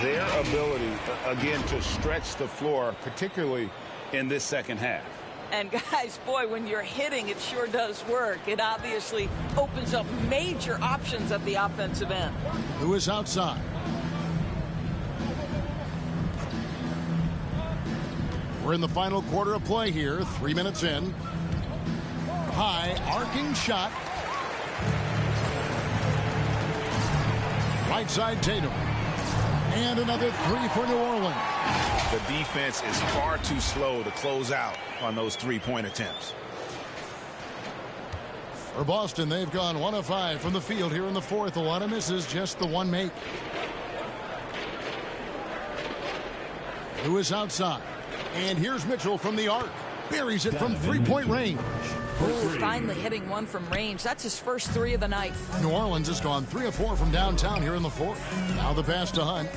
Their ability, again, to stretch the floor, particularly in this second half. And guys, boy, when you're hitting, it sure does work. It obviously opens up major options at the offensive end. Who is outside? We're in the final quarter of play here. 3 minutes in. High arcing shot. Right side Tatum. And another 3 for New Orleans. The defense is far too slow to close out on those three-point attempts. For Boston, they've gone 1 of 5 from the field here in the fourth. A lot of misses, just the one make. Lewis outside. And here's Mitchell from the arc. buries it from three-point range. Ooh, finally hitting one from range. That's his first 3 of the night. New Orleans has gone 3 of 4 from downtown here in the fourth. Now the pass to Hunt.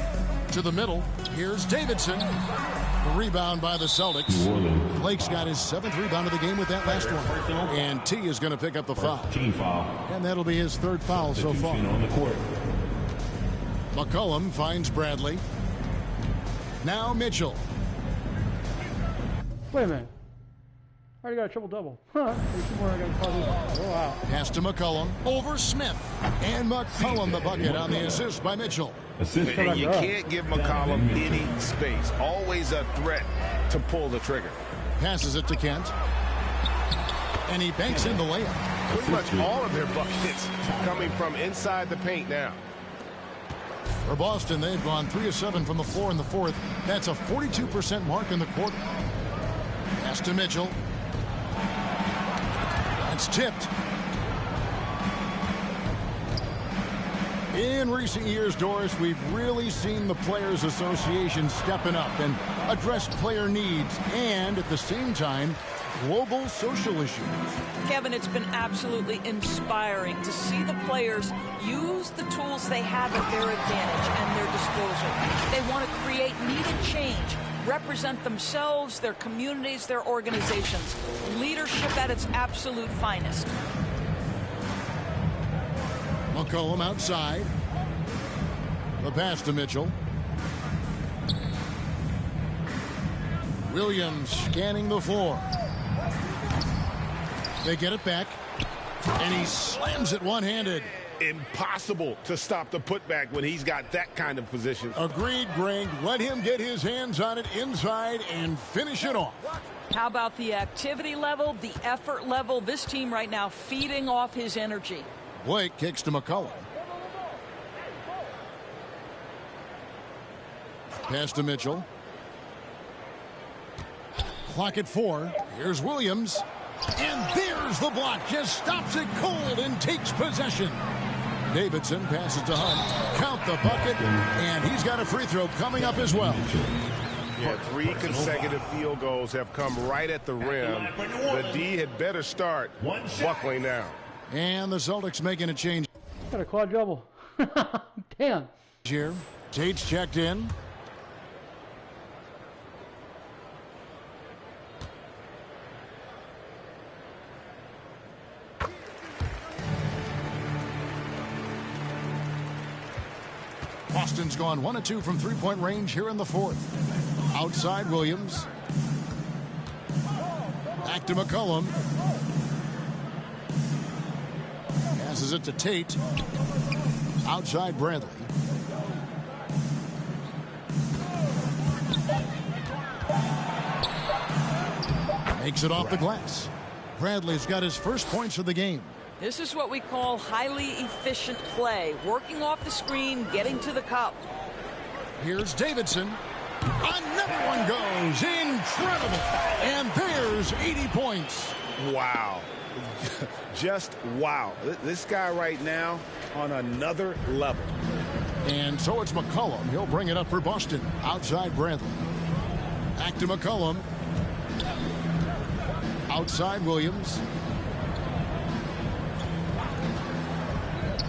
To the middle. Here's Davidson. The rebound by the Celtics. Blake's got his 7th rebound of the game with that last one. And T is going to pick up the foul. And that'll be his 3rd foul so far. McCollum finds Bradley. Now Mitchell. Wait a minute. I already got a triple-double. Huh. Oh, wow. Pass to McCollum. Over Smith. And McCollum the bucket on the assist by Mitchell. And you can't give McCollum any space. Always a threat to pull the trigger. Passes it to Kent. And he banks in the layup. Pretty much all of their buckets coming from inside the paint now. For Boston, they've gone 3 of 7 from the floor in the fourth. That's a 42% mark in the quarter. Pass to Mitchell. That's tipped. In recent years, Doris, we've really seen the Players Association stepping up and address player needs and, at the same time, global social issues. Kevin, it's been absolutely inspiring to see the players use the tools they have at their advantage and their disposal. They want to create needed change, represent themselves, their communities, their organizations. Leadership at its absolute finest. McCollum outside. The pass to Mitchell. Williams scanning the floor. They get it back. And he slams it one-handed. Impossible to stop the putback when he's got that kind of position. Agreed, Greg. Let him get his hands on it inside and finish it off. How about the activity level, the effort level? This team right now feeding off his energy. Blake kicks to McCollum. Pass to Mitchell. Clock at 4. Here's Williams. And there's the block. Just stops it cold and takes possession. Davidson passes to Hunt. Count the bucket. And he's got a free throw coming up as well. Yeah, 3 consecutive field goals have come right at the rim. The D had better start buckling now. And the Celtics making a change. Got a quadruple. Damn. Here, Tate's checked in. Boston's gone 1 of 2 from three-point range here in the fourth. Outside Williams. Back to McCollum. Passes it to Tate. Outside Bradley. Makes it off the glass. Bradley's got his first points of the game. This is what we call highly efficient play. Working off the screen, getting to the cup. Here's Davidson. Another one goes. Incredible. And there's 80 points. Wow. Just wow. This guy right now on another level. And so it's McCollum. He'll bring it up for Boston. Outside Bradley. Back to McCollum. Outside Williams.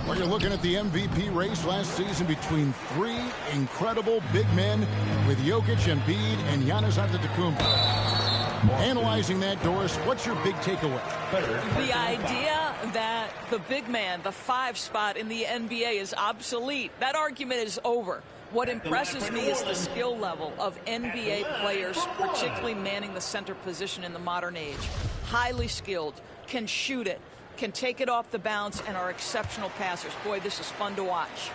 Well, you're looking at the MVP race last season between 3 incredible big men with Jokic, Embiid, and Giannis Antetokounmpo. Analyzing that, Doris, what's your big takeaway? The idea that the big man, the 5 spot in the NBA is obsolete. That argument is over. What impresses me is the skill level of NBA players, particularly manning the center position in the modern age. Highly skilled, can shoot it, can take it off the bounce, and are exceptional passers. Boy, this is fun to watch.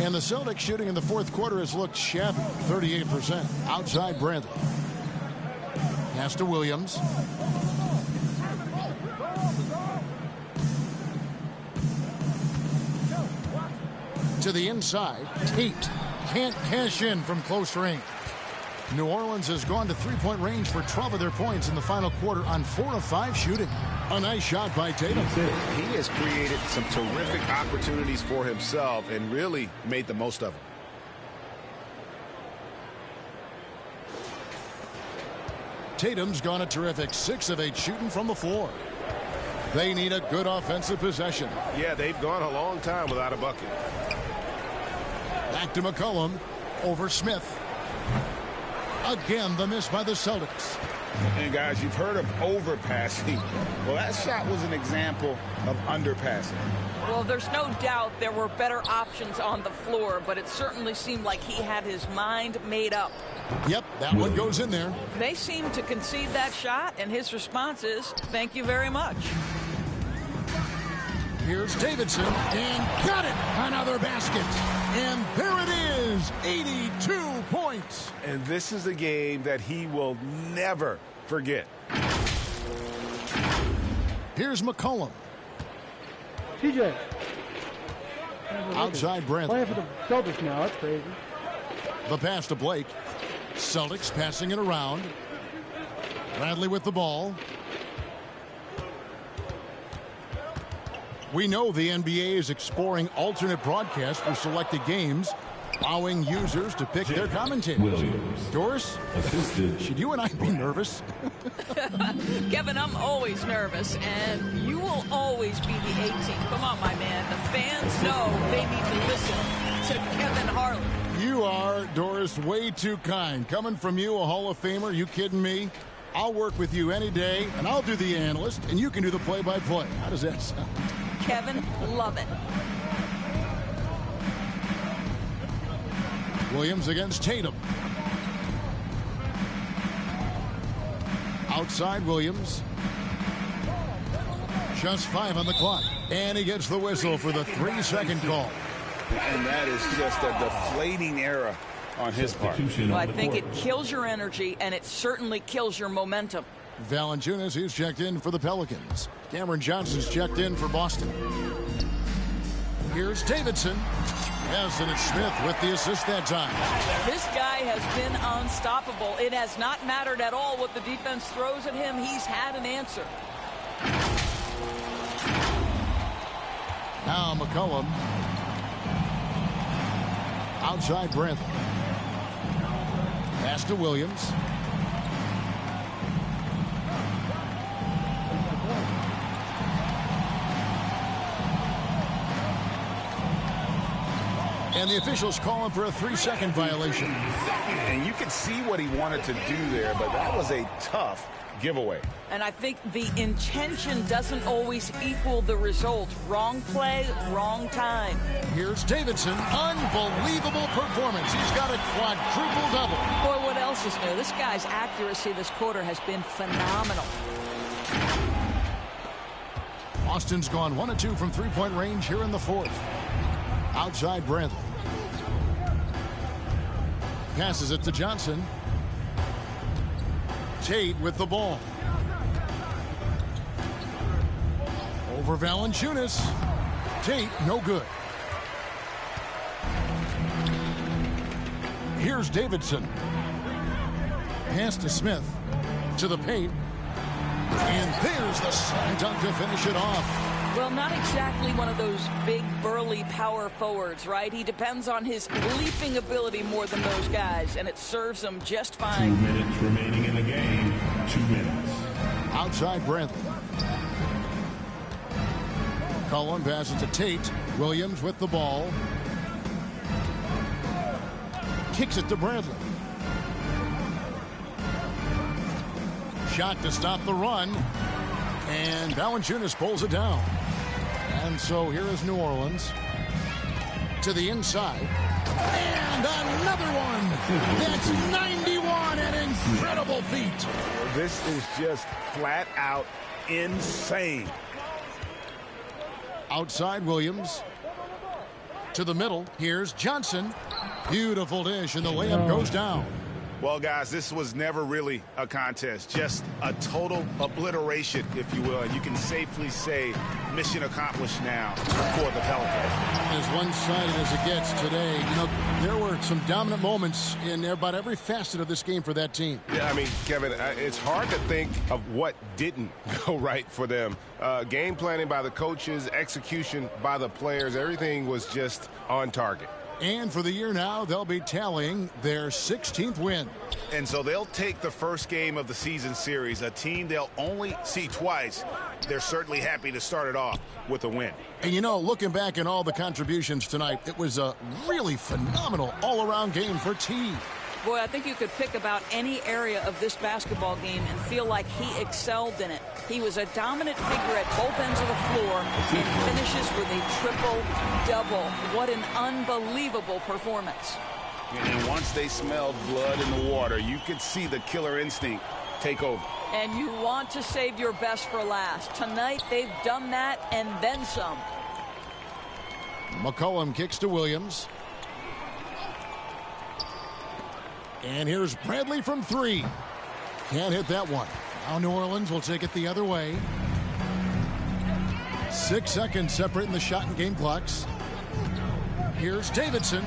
And the Celtics shooting in the fourth quarter has looked shabby, 38%. Outside Bradley. Pass to Williams. To the inside, Tate can't cash in from close range. New Orleans has gone to three-point range for 12 of their points in the final quarter on 4 of 5 shooting. A nice shot by Tatum. He has created some terrific opportunities for himself and really made the most of them. Tatum's gone a terrific 6 of 8 shooting from the floor. They need a good offensive possession. Yeah, they've gone a long time without a bucket. Back to McCollum. Over Smith. Again, the miss by the Celtics. And guys, you've heard of overpassing. Well, that shot was an example of underpassing. Well, there's no doubt there were better options on the floor, but it certainly seemed like he had his mind made up. Yep, that one goes in there. They seem to concede that shot, and his response is, thank you very much. Here's Davidson, and got it! Another basket. And there it is, 82 points. And this is a game that he will never forget. Here's McCollum. TJ. Outside Bradley. Playing for the Celtics now. That's crazy. The pass to Blake. Celtics passing it around. Bradley with the ball. We know the NBA is exploring alternate broadcasts for selected games, allowing users to pick their commentators. Doris, should you and I be nervous? Kevin, I'm always nervous, and you will always be the A-team. Come on, my man. The fans know they need to listen to Kevin Harlan. You are, Doris, way too kind. Coming from you, a Hall of Famer, you kidding me? I'll work with you any day, and I'll do the analyst, and you can do the play-by-play. How does that sound? Kevin, love it. Williams against Tatum. Outside Williams. Just 5 on the clock. And he gets the whistle for the 3-second call. And that is just a deflating error on his part. Well, I think it kills your energy, and it certainly kills your momentum. Valanciunas, who's checked in for the Pelicans. Cameron Johnson's checked in for Boston. Here's Davidson. Yes, and it's Smith with the assist that time. This guy has been unstoppable. It has not mattered at all what the defense throws at him. He's had an answer. Now McCollum. Outside Bradley. Pass to Williams. And the officials calling for a 3-second violation. And you could see what he wanted to do there, but that was a tough giveaway. And I think the intention doesn't always equal the result. Wrong play, wrong time. Here's Davidson. Unbelievable performance. He's got a quadruple double. Boy, what else is new? This guy's accuracy this quarter has been phenomenal. Austin's gone 1 of 2 from three-point range here in the fourth. Outside Bradley. Passes it to Johnson. Tate with the ball. Over Valanciunas. Tate, no good. Here's Davidson. Pass to Smith. To the paint. And there's the slam dunk to finish it off. Well, not exactly one of those big, burly power forwards, right? He depends on his leaping ability more than those guys, and it serves him just fine. 2 minutes remaining in the game. 2 minutes. Outside Bradley. Cullen passes to Tate. Williams with the ball. Kicks it to Bradley. Shot to stop the run. And Valanciunas pulls it down. And so here is New Orleans. To the inside. And another one. That's 91. An incredible feat. This is just flat out insane. Outside Williams. To the middle. Here's Johnson. Beautiful dish, and the layup goes down. Well, guys, this was never really a contest, just a total obliteration, if you will. And you can safely say mission accomplished now for the Pelicans. As one-sided as it gets today, you know, there were some dominant moments in about every facet of this game for that team. Yeah, I mean, Kevin, it's hard to think of what didn't go right for them. Game planning by the coaches, execution by the players, everything was just on target. And for the year now, they'll be tallying their 16th win. And so they'll take the first game of the season series, a team they'll only see twice. They're certainly happy to start it off with a win. And, you know, looking back at all the contributions tonight, it was a really phenomenal all-around game for T. Boy, I think you could pick about any area of this basketball game and feel like he excelled in it. He was a dominant figure at both ends of the floor and finishes with a triple-double. What an unbelievable performance. And once they smelled blood in the water, you could see the killer instinct take over. And you want to save your best for last. Tonight, they've done that and then some. McCollum kicks to Williams. And here's Bradley from 3. Can't hit that one. Now New Orleans will take it the other way. 6 seconds separating the shot and game clocks. Here's Davidson.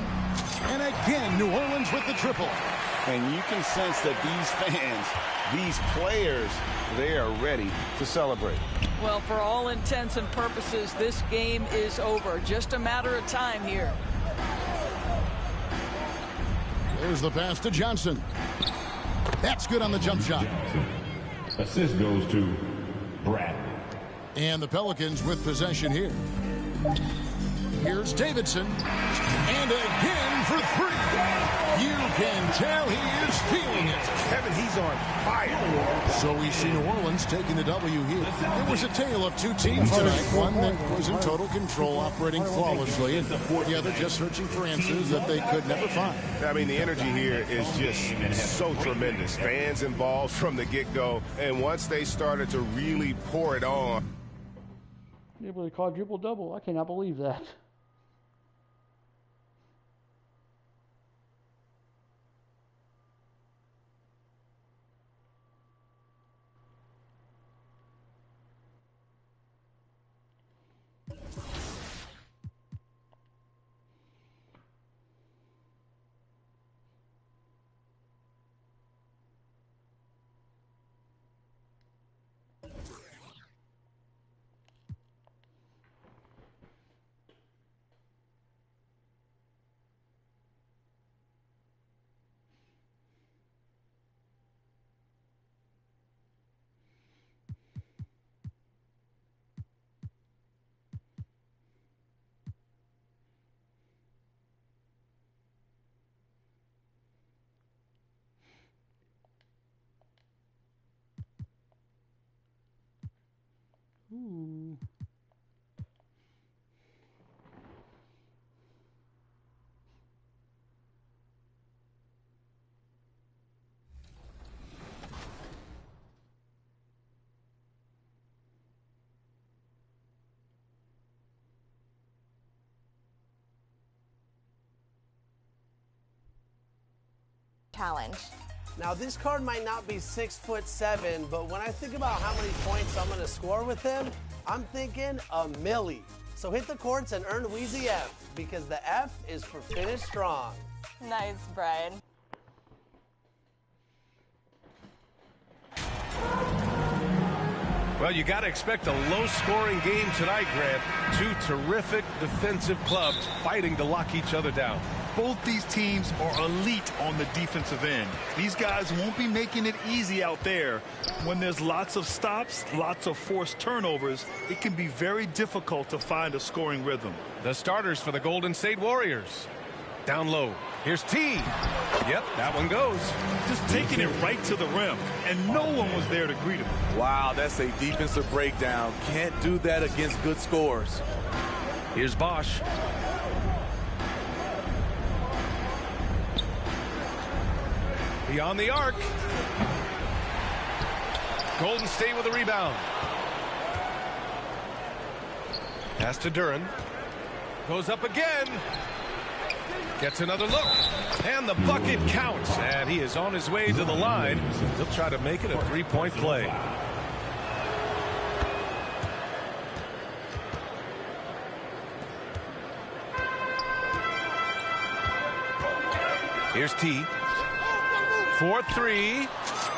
And again, New Orleans with the triple. And you can sense that these fans, these players, they are ready to celebrate. Well, for all intents and purposes, this game is over. Just a matter of time here. There's the pass to Johnson. That's good on the jump shot. Assist goes to Bradley. And the Pelicans with possession here. Here's Davidson. And again for 3. You can tell he is feeling it. Kevin, he's on fire. So we see New Orleans taking the W here. It was a tale of two teams tonight. One that was in total control, operating flawlessly, and the other just searching for answers that they could never find. I mean, the energy here is just so tremendous. Fans involved from the get-go, and once they started to really pour it on. Able to quadruple double. I cannot believe that. Ooh. Challenge. Now, this card might not be 6'7", but when I think about how many points I'm going to score with him, I'm thinking a milli. So hit the courts and earn Wheezy F, because the F is for finish strong. Nice, Brian. Well, you got to expect a low-scoring game tonight, Grant. Two terrific defensive clubs fighting to lock each other down. Both these teams are elite on the defensive end. These guys won't be making it easy out there. When there's lots of stops, lots of forced turnovers, it can be very difficult to find a scoring rhythm. The starters for the Golden State Warriors. Down low. Here's T. Yep, that one goes. Just taking it right to the rim, and no one was there to greet him. Wow, that's a defensive breakdown. Can't do that against good scores. Here's Bosch. Beyond the arc. Golden State with a rebound. Pass to Duran. Goes up again. Gets another look. And the bucket counts. And he is on his way to the line. He'll try to make it a three-point play. Here's T. 4-3.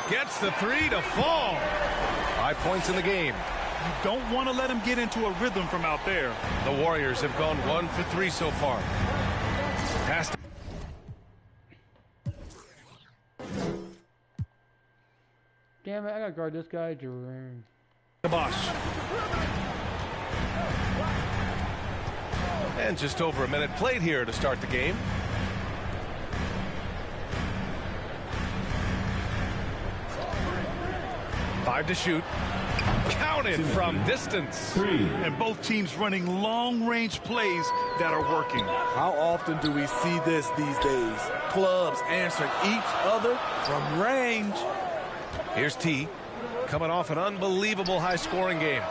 Gets the 3 to fall. 5 points in the game. You don't want to let him get into a rhythm from out there. The Warriors have gone 1 for 3 so far. Pass. Damn it, I gotta guard this guy, Jerome. Bosch. And just over a minute played here to start the game. Five to shoot. Counted from distance. And both teams running long-range plays that are working. How often do we see this these days? Clubs answering each other from range. Here's T, coming off an unbelievable high-scoring game.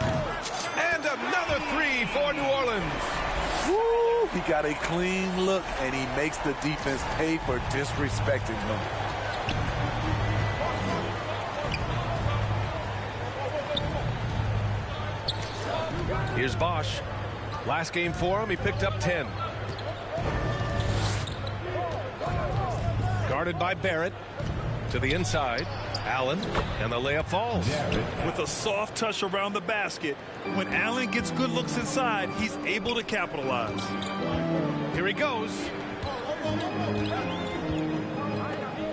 And another three for New Orleans. Woo! He got a clean look, and he makes the defense pay for disrespecting him. Here's Bosch. Last game for him, he picked up 10. Guarded by Barrett. To the inside. Allen, and the layup falls. With a soft touch around the basket, when Allen gets good looks inside, he's able to capitalize. Here he goes.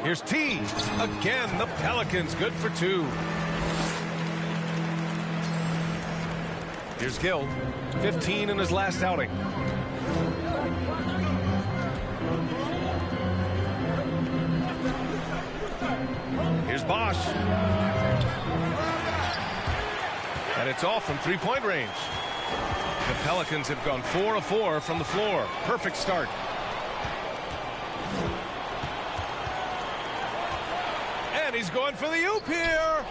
Here's T. Again, the Pelicans good for two. Here's Gill, 15 in his last outing. Here's Bosch. And it's off from three-point range. The Pelicans have gone 4 of 4 from the floor. Perfect start. And he's going for the oop here.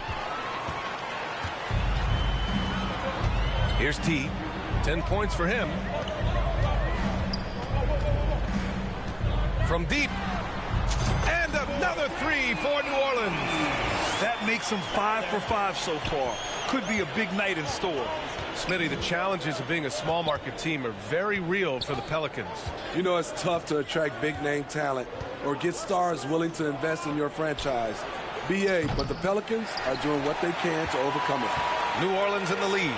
Here's T. 10 points for him. From deep. And another three for New Orleans. That makes him 5 for 5 so far. Could be a big night in store. Smitty, the challenges of being a small market team are very real for the Pelicans. You know, it's tough to attract big name talent or get stars willing to invest in your franchise. BA, but the Pelicans are doing what they can to overcome it. New Orleans in the lead.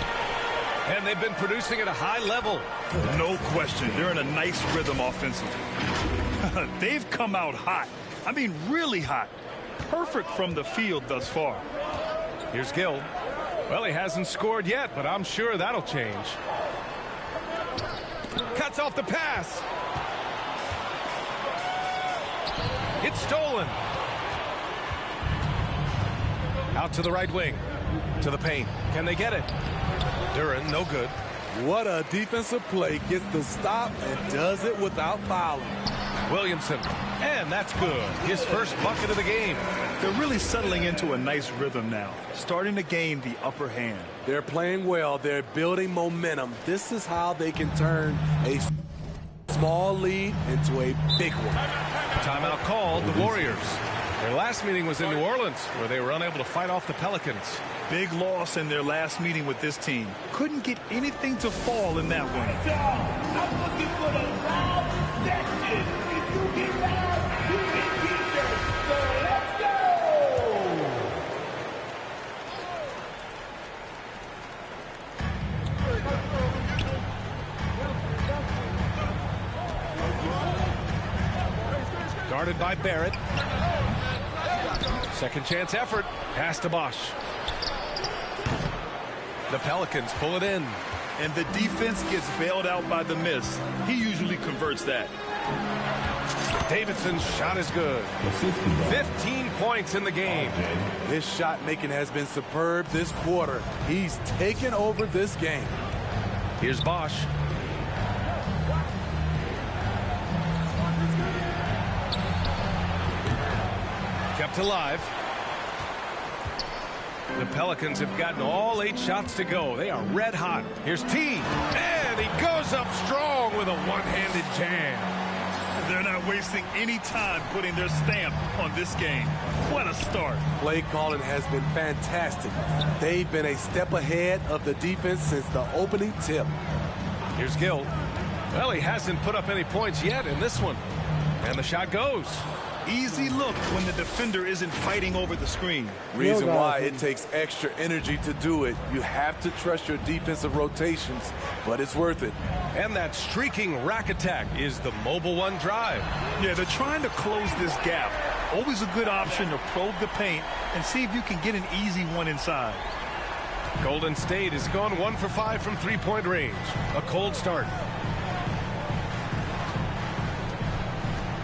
And they've been producing at a high level. No question. They're in a nice rhythm offensively. They've come out hot. I mean, really hot. Perfect from the field thus far. Here's Gill. Well, he hasn't scored yet, but I'm sure that'll change. Cuts off the pass. It's stolen. Out to the right wing. To the paint. Can they get it? Duran, no good. What a defensive play. Gets the stop and does it without fouling. Williamson. And that's good. His first bucket of the game. They're really settling into a nice rhythm now. Starting to gain the upper hand. They're playing well. They're building momentum. This is how they can turn a small lead into a big one. Timeout called the Warriors. Their last meeting was in New Orleans, where they were unable to fight off the Pelicans. Big loss in their last meeting with this team. Couldn't get anything to fall in that one. I'm looking for the loud section. If you get loud, you get t-shirts. So let's go! Guarded by Barrett. Second chance effort. Pass to Bosch. The Pelicans pull it in. And the defense gets bailed out by the miss. He usually converts that. Davidson's shot is good. 15 points in the game. His shot making has been superb this quarter. He's taken over this game. Here's Bosch. Kept alive. The Pelicans have gotten all 8 shots to go. They are red hot. Here's T. And he goes up strong with a one-handed jam. They're not wasting any time putting their stamp on this game. What a start. Play calling has been fantastic. They've been a step ahead of the defense since the opening tip. Here's Gill. Well, he hasn't put up any points yet in this one. And the shot goes. Easy look when the defender isn't fighting over the screen. Reason why it takes extra energy to do it. You have to trust your defensive rotations, but it's worth it. And that streaking rack attack is the Mobile One drive. Yeah, they're trying to close this gap. Always a good option to probe the paint and see if you can get an easy one inside. Golden State has gone 1 for 5 from three-point range. A cold start.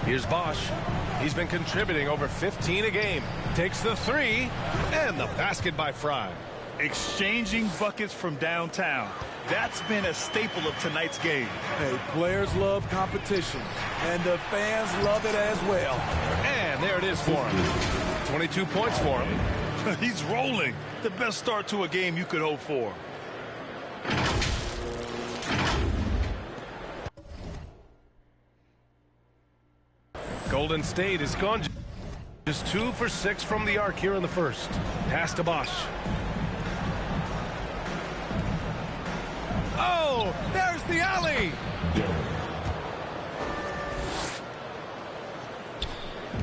Here's Bosch. He's been contributing over 15 a game. Takes the three, and the basket by Fry. Exchanging buckets from downtown. That's been a staple of tonight's game. Hey, players love competition, and the fans love it as well. And there it is for him. 22 points for him. He's rolling. The best start to a game you could hope for. Golden State has gone just 2 for 6 from the arc here in the first. Pass to Bosch. Oh, there's the alley.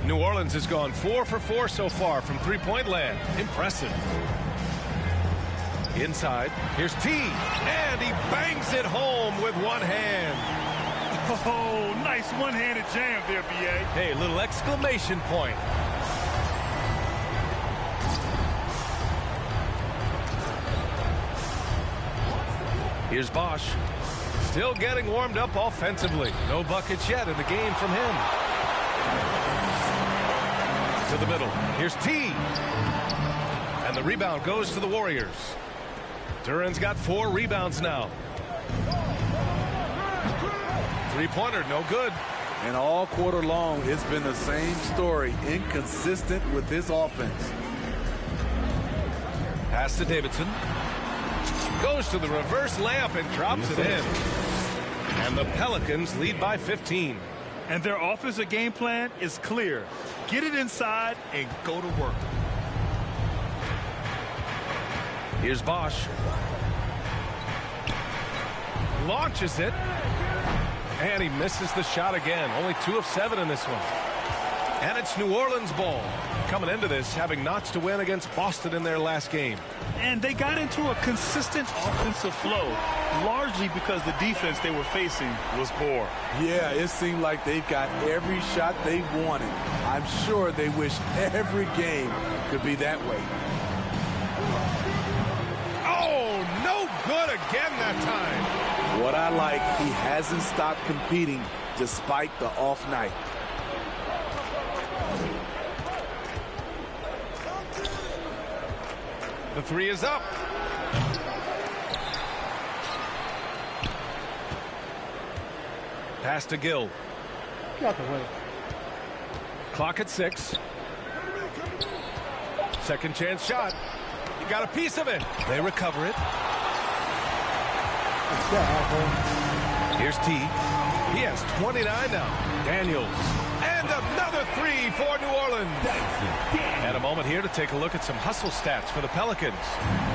New Orleans has gone 4 for 4 so far from three-point land. Impressive. Inside, here's T, and he bangs it home with one hand. Oh, nice one-handed jam there, B.A. Hey, little exclamation point. Here's Bosch. Still getting warmed up offensively. No buckets yet in the game from him. To the middle. Here's T. And the rebound goes to the Warriors. Duran's got 4 rebounds now. Three-pointer, no good. And all quarter long, it's been the same story. Inconsistent with his offense. Pass to Davidson. Goes to the reverse layup and drops it in. And the Pelicans lead by 15. And their offensive game plan is clear. Get it inside and go to work. Here's Bosch. Launches it. And he misses the shot again. Only 2 of 7 in this one. And it's New Orleans ball. Coming into this, having notched to win against Boston in their last game. And they got into a consistent offensive flow, largely because the defense they were facing was poor. Yeah, it seemed like they got every shot they wanted. I'm sure they wish every game could be that way. Oh, no good again that time. What I like, he hasn't stopped competing despite the off night. The three is up. Pass to Gill. Get out the way. Clock at 6. Second chance shot. He got a piece of it. They recover it. Here's T. He has 29 now. Daniels. And another three for New Orleans. And a moment here to take a look at some hustle stats for the Pelicans.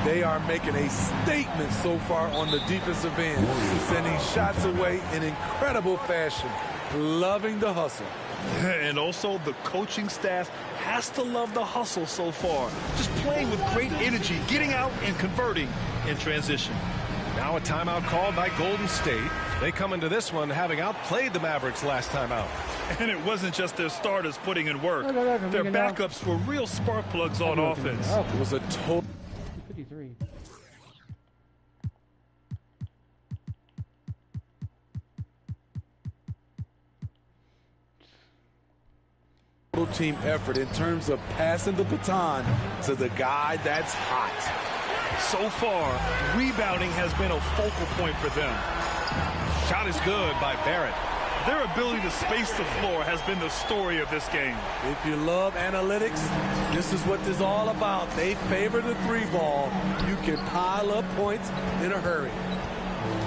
They are making a statement so far on the defensive end, sending shots away in incredible fashion. Loving the hustle. And also the coaching staff has to love the hustle so far. Just playing with great energy, getting out and converting in transition. Now a timeout called by Golden State. They come into this one having outplayed the Mavericks last time out. And it wasn't just their starters putting in work. Their backups were real spark plugs on offense. It was a total 53. team effort in terms of passing the baton to the guy that's hot. So far, rebounding has been a focal point for them. Shot is good by Barrett. Their ability to space the floor has been the story of this game. If you love analytics, this is what this is all about. They favor the three ball. You can pile up points in a hurry.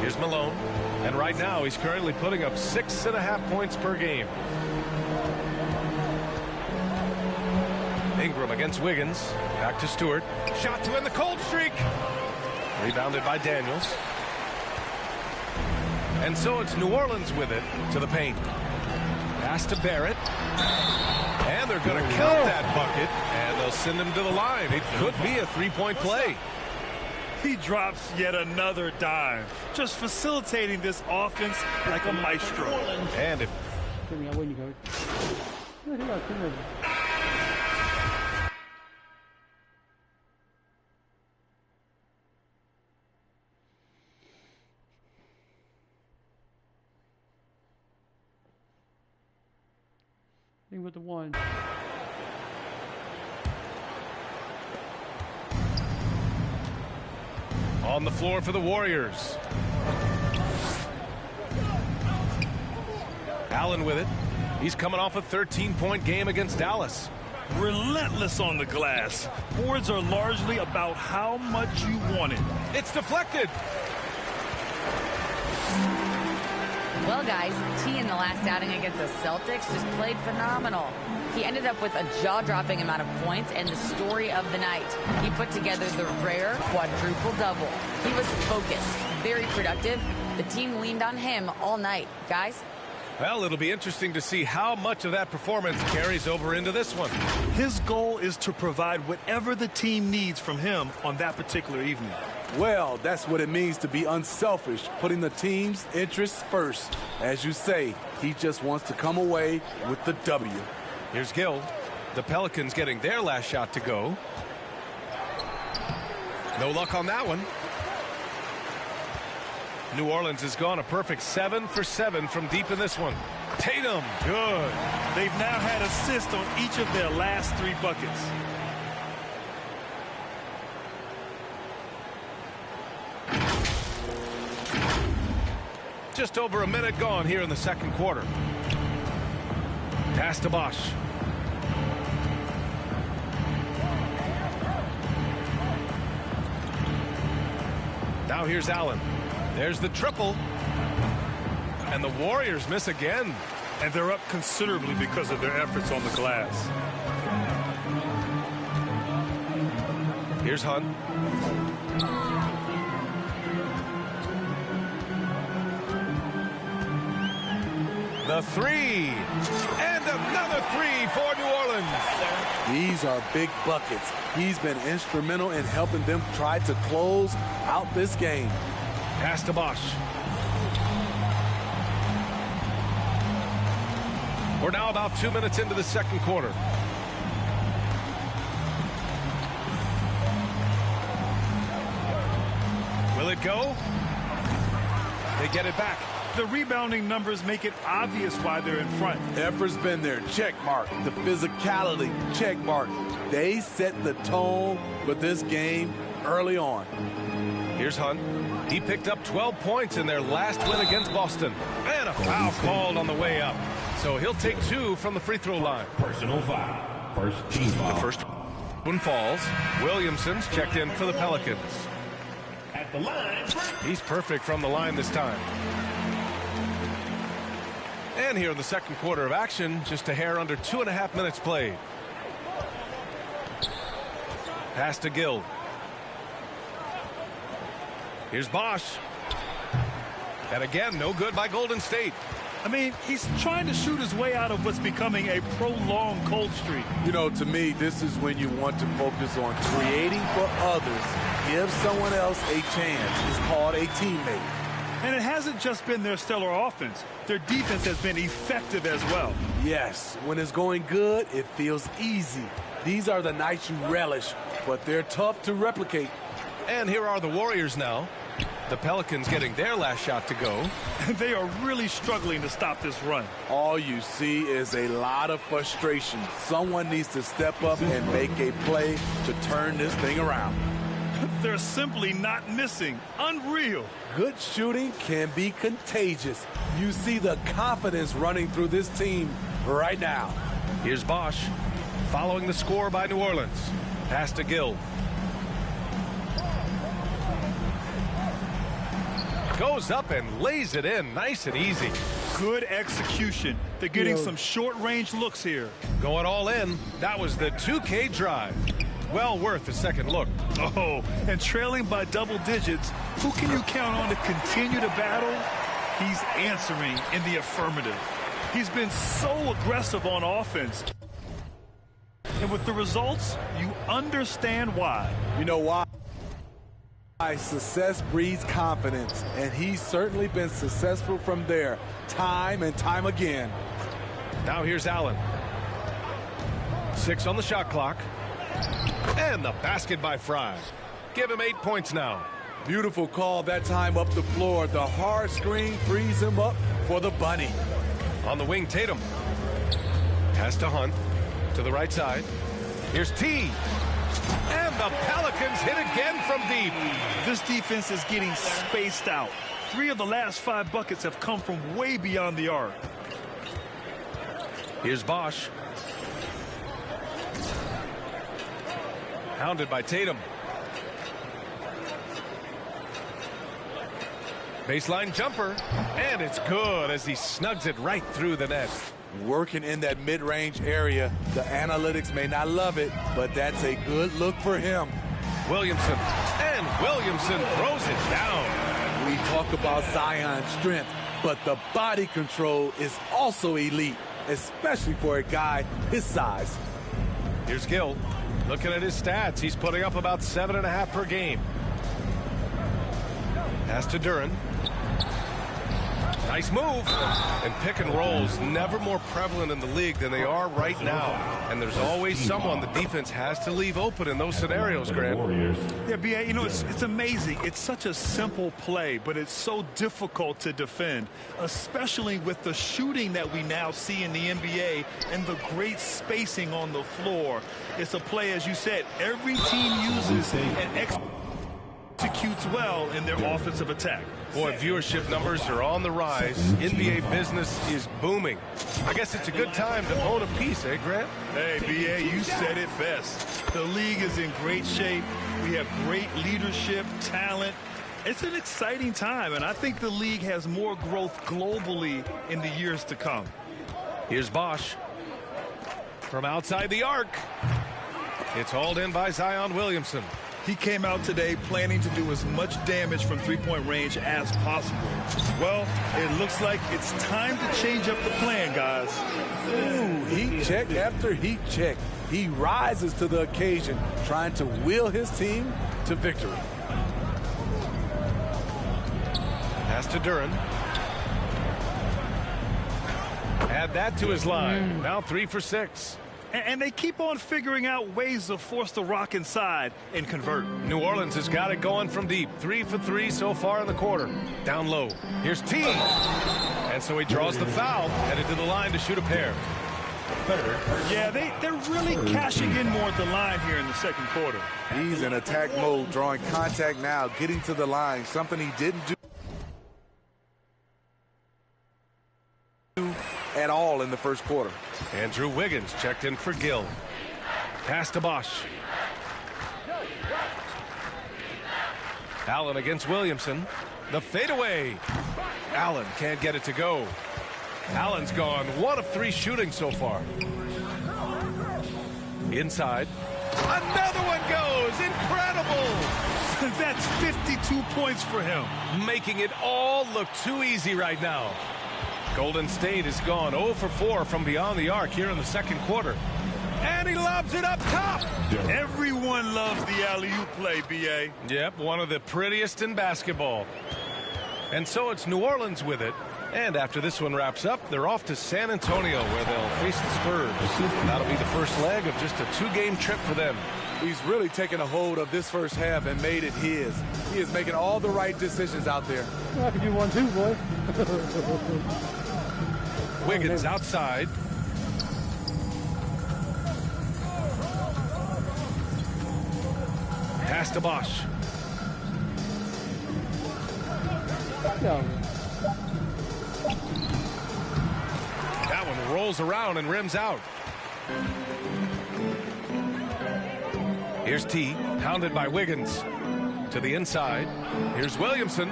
Here's Malone. And right now, he's currently putting up 6.5 points per game. Ingram against Wiggins. Back to Stewart. Shot to end the cold streak. Rebounded by Daniels. And so it's New Orleans with it to the paint. Pass to Barrett. And they're going to count that bucket, and they'll send him to the line. It could be a three-point play. He drops yet another dime, just facilitating this offense like a maestro. And if with the one. On the floor for the Warriors. Allen with it. He's coming off a 13-point game against Dallas. Relentless on the glass. Boards are largely about how much you want it. It's deflected. Well, guys, T in the last outing against the Celtics just played phenomenal. He ended up with a jaw-dropping amount of points and the story of the night. He put together the rare quadruple double. He was focused, very productive. The team leaned on him all night. Guys? Well, it'll be interesting to see how much of that performance carries over into this one. His goal is to provide whatever the team needs from him on that particular evening. Well, that's what it means to be unselfish, putting the team's interests first. As you say, he just wants to come away with the W. Here's Gill. The Pelicans getting their last shot to go. No luck on that one. New Orleans has gone a perfect 7 for 7 from deep in this one. Tatum, good. They've now had assists on each of their last 3 buckets. Just over a minute gone here in the second quarter. Pass to Bosch. Now here's Allen. There's the triple. And the Warriors miss again. And they're up considerably because of their efforts on the glass. Here's Hunt. The three. And another three for New Orleans. These are big buckets. He's been instrumental in helping them try to close out this game. Pass to Bosch. We're now about 2 minutes into the second quarter. Will it go? They get it back. The rebounding numbers make it obvious why they're in front. Effort's been there, check mark. The physicality, check mark. They set the tone for this game early on. Here's Hunt. He picked up 12 points in their last win against Boston. And a foul called on the way up. So he'll take 2 from the free throw line. Personal foul. First team foul. The first one falls. Williamson's checked in for the Pelicans. At the line. He's perfect from the line this time. And here in the second quarter of action, just a hair under 2.5 minutes played. Pass to Gill. Here's Bosch. And again, no good by Golden State. I mean, he's trying to shoot his way out of what's becoming a prolonged cold streak. You know, to me, this is when you want to focus on creating for others. Give someone else a chance. It's called a teammate. And it hasn't just been their stellar offense. Their defense has been effective as well. Yes, when it's going good, it feels easy. These are the nights you relish, but they're tough to replicate. And here are the Warriors now. The Pelicans getting their last shot to go. And they are really struggling to stop this run. All you see is a lot of frustration. Someone needs to step up and make a play to turn this thing around. They're simply not missing. Unreal. Good shooting can be contagious. You see the confidence running through this team right now. Here's Bosch following the score by New Orleans. Pass to Gill. Goes up and lays it in nice and easy. Good execution. They're getting some short-range looks here. Going all in. That was the 2K drive. Well worth a second look. Oh, and trailing by double digits, who can you count on to continue to battle? He's answering in the affirmative. He's been so aggressive on offense. And with the results, you understand why. You know why? Success breeds confidence, and he's certainly been successful from there, time and time again. Now here's Allen. 6 on the shot clock. And the basket by Fry. Give him 8 points now. Beautiful call that time up the floor. The hard screen frees him up for the bunny. On the wing, Tatum. Pass to Hunt. To the right side. Here's T. And the Pelicans hit again from deep. This defense is getting spaced out. 3 of the last 5 buckets have come from way beyond the arc. Here's Bosch. Hounded by Tatum. Baseline jumper. And it's good as he snugs it right through the net. Working in that mid-range area. The analytics may not love it, but that's a good look for him. Williamson. And Williamson throws it down. We talk about Zion's strength, but the body control is also elite, especially for a guy his size. Here's Gill. Looking at his stats, he's putting up about 7.5 per game. Pass to Duren. Nice move. And pick and rolls never more prevalent in the league than they are right now. And there's always someone the defense has to leave open in those scenarios, Grant. Yeah, B.A., you know, it's amazing. It's such a simple play, but it's so difficult to defend, especially with the shooting that we now see in the NBA and the great spacing on the floor. It's a play, as you said, every team uses and executes well in their offensive attack. Boy, viewership numbers are on the rise. NBA business is booming. I guess it's a good time to own a piece, eh, Grant? Hey, B.A., you said it best. The league is in great shape. We have great leadership, talent. It's an exciting time, and I think the league has more growth globally in the years to come. Here's Bosch. From outside the arc. It's hauled in by Zion Williamson. He came out today planning to do as much damage from three-point range as possible. Well, it looks like it's time to change up the plan, guys. Ooh, heat check after heat check. He rises to the occasion, trying to will his team to victory. Pass to Duren. Add that to his line. Now 3 for 6. And they keep on figuring out ways to force the rock inside and convert. New Orleans has got it going from deep. 3 for 3 so far in the quarter. Down low. Here's T. And so he draws the foul. Headed to the line to shoot a pair. Yeah, they're really cashing in more at the line here in the second quarter. He's in attack mode, drawing contact now, getting to the line, something he didn't do at all in the first quarter. Andrew Wiggins checked in for Gill. Pass to Bosch. Allen against Williamson. The fadeaway. Allen can't get it to go. Allen's gone 1 of 3 shooting so far. Inside. Another one goes. Incredible. That's 52 points for him. Making it all look too easy right now. Golden State has gone 0 for 4 from beyond the arc here in the second quarter. And he lobs it up top. Everyone loves the alley-oop play, B.A. Yep, one of the prettiest in basketball. And so it's New Orleans with it. And after this one wraps up, they're off to San Antonio where they'll face the Spurs. That'll be the first leg of just a 2-game trip for them. He's really taken a hold of this first half and made it his. He is making all the right decisions out there. Well, I can do 1 too, boy. Wiggins outside. Pass to Bosch. No. That one rolls around and rims out. Here's T, hounded by Wiggins. To the inside. Here's Williamson.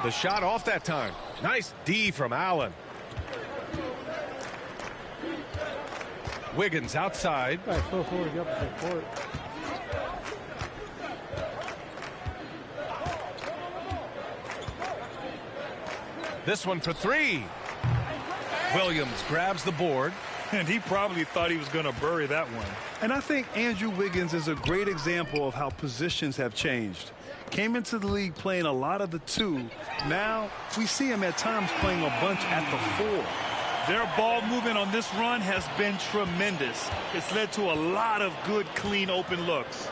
The shot off that time. Nice D from Allen. Wiggins outside. All right, full forward, up to court. This one for 3. Williams grabs the board. And he probably thought he was going to bury that one. And I think Andrew Wiggins is a great example of how positions have changed. Came into the league playing a lot of the 2. Now we see him at times playing a bunch at the 4. Their ball movement on this run has been tremendous. It's led to a lot of good, clean, open looks.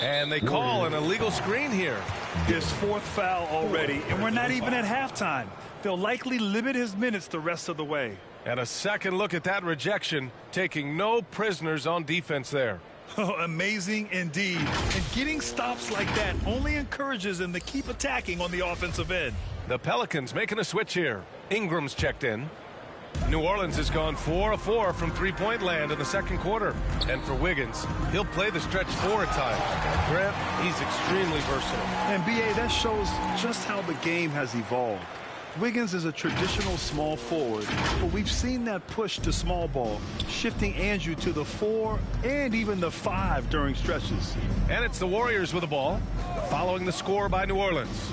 And they call an illegal screen here. His 4th foul already, and we're not even at halftime. They'll likely limit his minutes the rest of the way. And a second look at that rejection, taking no prisoners on defense there. Amazing indeed. And getting stops like that only encourages them to keep attacking on the offensive end. The Pelicans making a switch here. Ingram's checked in. New Orleans has gone 4 of 4 from three-point land in the second quarter. And for Wiggins, he'll play the stretch 4 at times. Grant, he's extremely versatile. And B.A., that shows just how the game has evolved. Wiggins is a traditional small forward, but we've seen that push to small ball, shifting Andrew to the 4 and even the 5 during stretches. And it's the Warriors with the ball, following the score by New Orleans.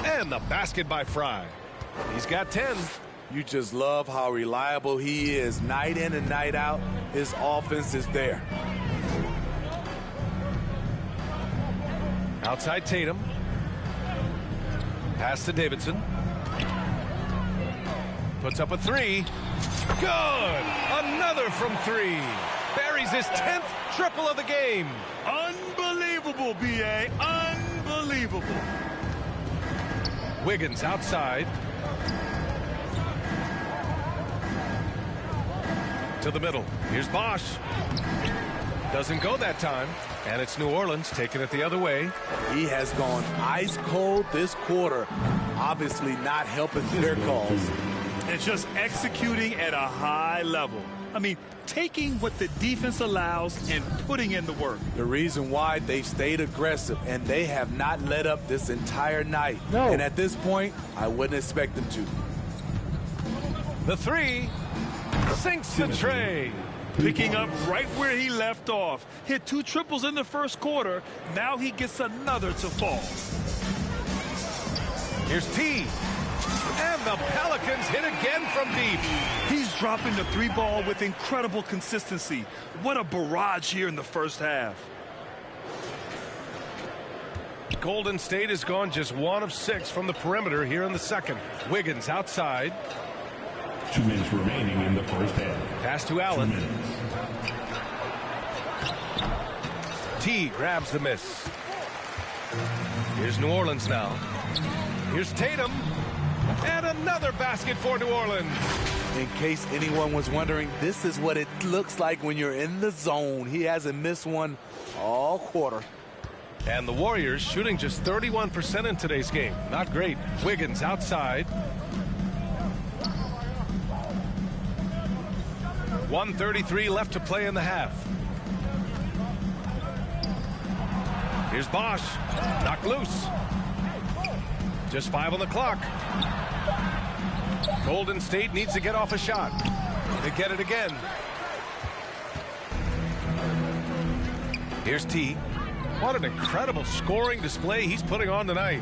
And the basket by Fry. He's got 10. You just love how reliable he is night in and night out. His offense is there. Outside Tatum. Pass to Davidson. Puts up a 3. Good! Another from 3. Buries his 10th triple of the game. Unbelievable, B.A. Unbelievable. Wiggins outside. To the middle. Here's Bosch. Doesn't go that time. And it's New Orleans taking it the other way. He has gone ice cold this quarter. Obviously not helping their cause. And just executing at a high level. I mean, taking what the defense allows and putting in the work. The reason why they stayed aggressive, and they have not let up this entire night. No. And at this point, I wouldn't expect them to. The 3 sinks the tray. Picking up right where he left off. Hit 2 triples in the first quarter. Now he gets another to fall. Here's T. And the Pelicans hit again from deep. He's dropping the 3 ball with incredible consistency. What a barrage here in the first half. Golden State has gone just 1 of 6 from the perimeter here in the second. Wiggins outside. 2 minutes remaining in the first half. Pass to Allen. T grabs the miss. Here's New Orleans now. Here's Tatum. And another basket for New Orleans. In case anyone was wondering, this is what it looks like when you're in the zone. He hasn't missed one all quarter. And the Warriors shooting just 31% in today's game. Not great. Wiggins outside. 1:33 left to play in the half. Here's Bosch. Knocked loose. Just 5 on the clock. Golden State needs to get off a shot. They get it again. Here's T. What an incredible scoring display he's putting on tonight.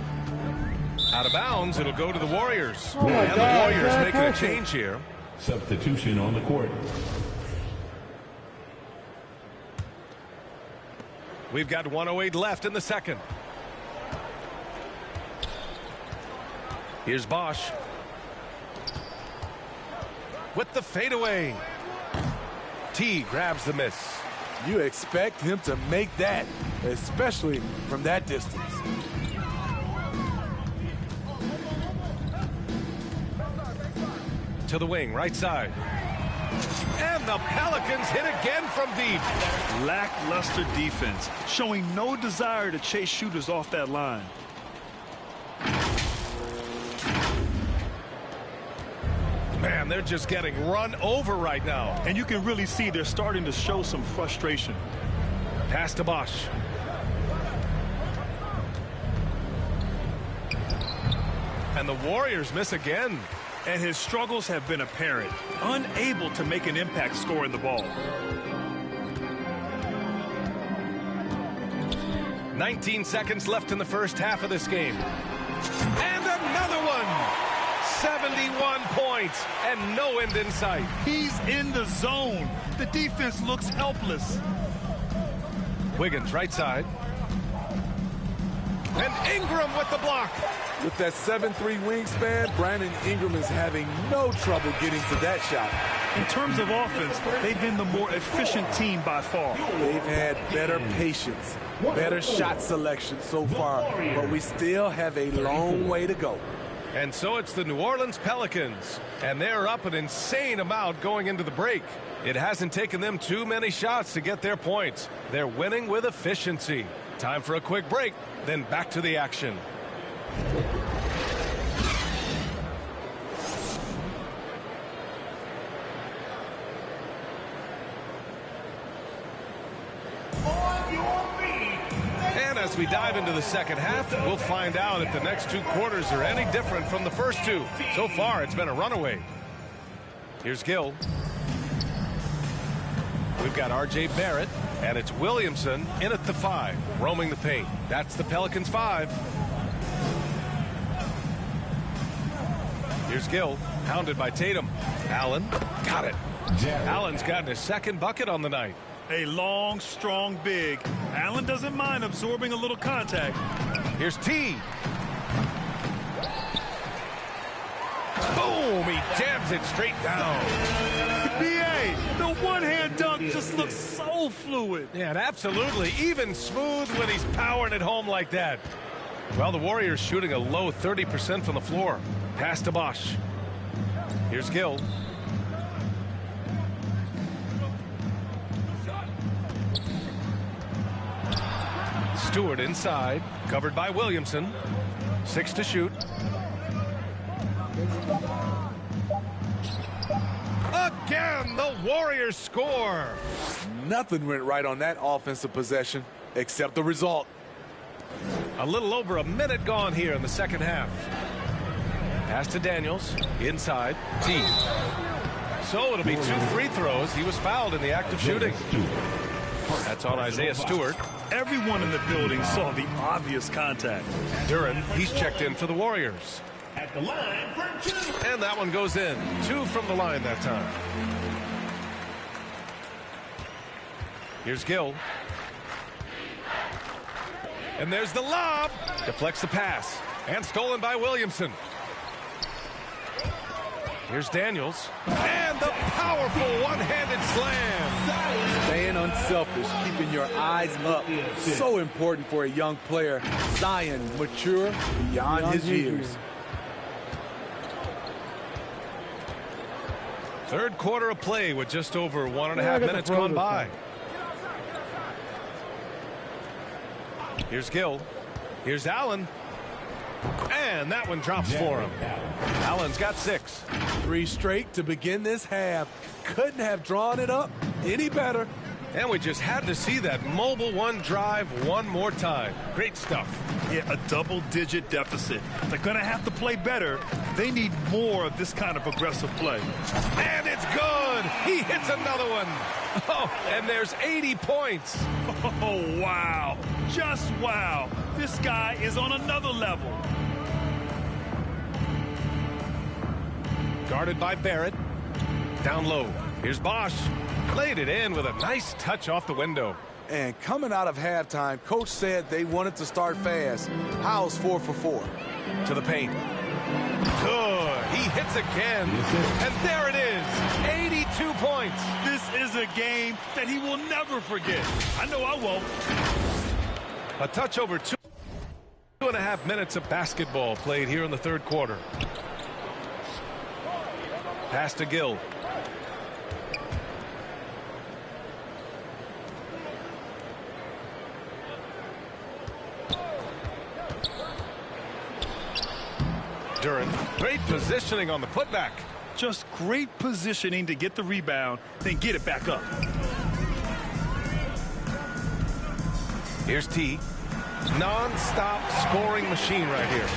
Out of bounds, it'll go to the Warriors. Oh and God, the Warriors making a change here. Substitution on the court. We've got 1:08 left in the second. Here's Bosch. With the fadeaway. T grabs the miss. You expect him to make that, especially from that distance. To the wing, right side. And the Pelicans hit again from deep. Lackluster defense, showing no desire to chase shooters off that line. Man, they're just getting run over right now. And you can really see they're starting to show some frustration. Pass to Bosch. And the Warriors miss again. And his struggles have been apparent. Unable to make an impact scoring the ball. 19 seconds left in the first half of this game. And Another one. 71 points and no end in sight. He's in the zone. The defense looks helpless. Wiggins right side. And Ingram with the block. With that 7'3" wingspan, Brandon Ingram is having no trouble getting to that shot. In terms of offense, they've been the more efficient team by far. They've had better patience, better shot selection so far, but we still have a long way to go. And so it's the New Orleans Pelicans, and they're up an insane amount going into the break. It hasn't taken them too many shots to get their points. They're winning with efficiency. Time for a quick break, then back to the action. And as we dive into the second half, we'll find out if the next two quarters are any different from the first two. So far, it's been a runaway. Here's Gill. We've got R.J. Barrett, and it's Williamson in at the 5, roaming the paint. That's the Pelicans 5. Here's Gill, hounded by Tatum. Allen, got it. Allen's gotten his second bucket on the night. A long, strong big. Allen doesn't mind absorbing a little contact. Here's T. Boom! He jams it straight down. B.A., the one-hand dunk just looks so fluid. Yeah, and absolutely. Even smooth when he's powering it home like that. Well, the Warriors shooting a low 30% from the floor. Pass to Bosch. Here's Gill. Stewart inside, covered by Williamson. 6 to shoot. Again, the Warriors score. Nothing went right on that offensive possession except the result. A little over a minute gone here in the second half. Pass to Daniels, inside, T. So it'll be 2 free throws. He was fouled in the act of shooting. That's on Isaiah Stewart. Everyone in the building saw the obvious contact. Duren, he's checked in for the Warriors. At the line for 2. And that one goes in. 2 from the line that time. Here's Gill. And there's the lob. Deflects the pass. And stolen by Williamson. Here's Daniels. And the powerful one-handed slam. Staying unselfish, keeping your eyes up. So important for a young player. Zion, mature beyond his years. Third quarter of play with just over 1.5 minutes gone by. Here's Gill. Here's Allen. And that one drops for him. Allen's got 6. 3 straight to begin this half. Couldn't have drawn it up any better. And we just had to see that mobile one drive one more time. Great stuff. Yeah, a double-digit deficit. They're going to have to play better. They need more of this kind of aggressive play. And it's good. He hits another one. Oh, and there's 80 points. Oh, wow. Just wow. This guy is on another level. Guarded by Barrett. Down low. Here's Bosch. Laid it in with a nice touch off the window. And coming out of halftime, coach said they wanted to start fast. How's 4 for 4? To the paint. Good. He hits again. And there it is. 82 points. This is a game that he will never forget. I know I won't. A touch over 2.5 minutes of basketball played here in the third quarter. Pass to Gill. Duren, great positioning on the putback. Just great positioning to get the rebound, then get it back up. Here's T. Non-stop scoring machine right here.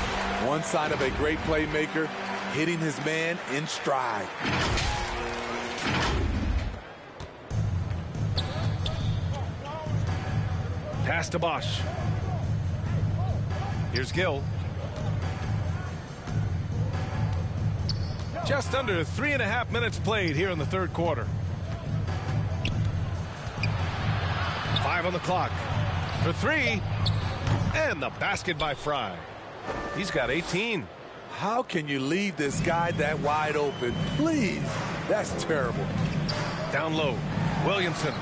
One sign of a great playmaker, hitting his man in stride. Pass to Bosch. Here's Gill. Just under 3.5 minutes played here in the third quarter. 5 on the clock. For 3. And the basket by Fry. He's got 18. How can you leave this guy that wide open? Please. That's terrible. Down low. Williamson.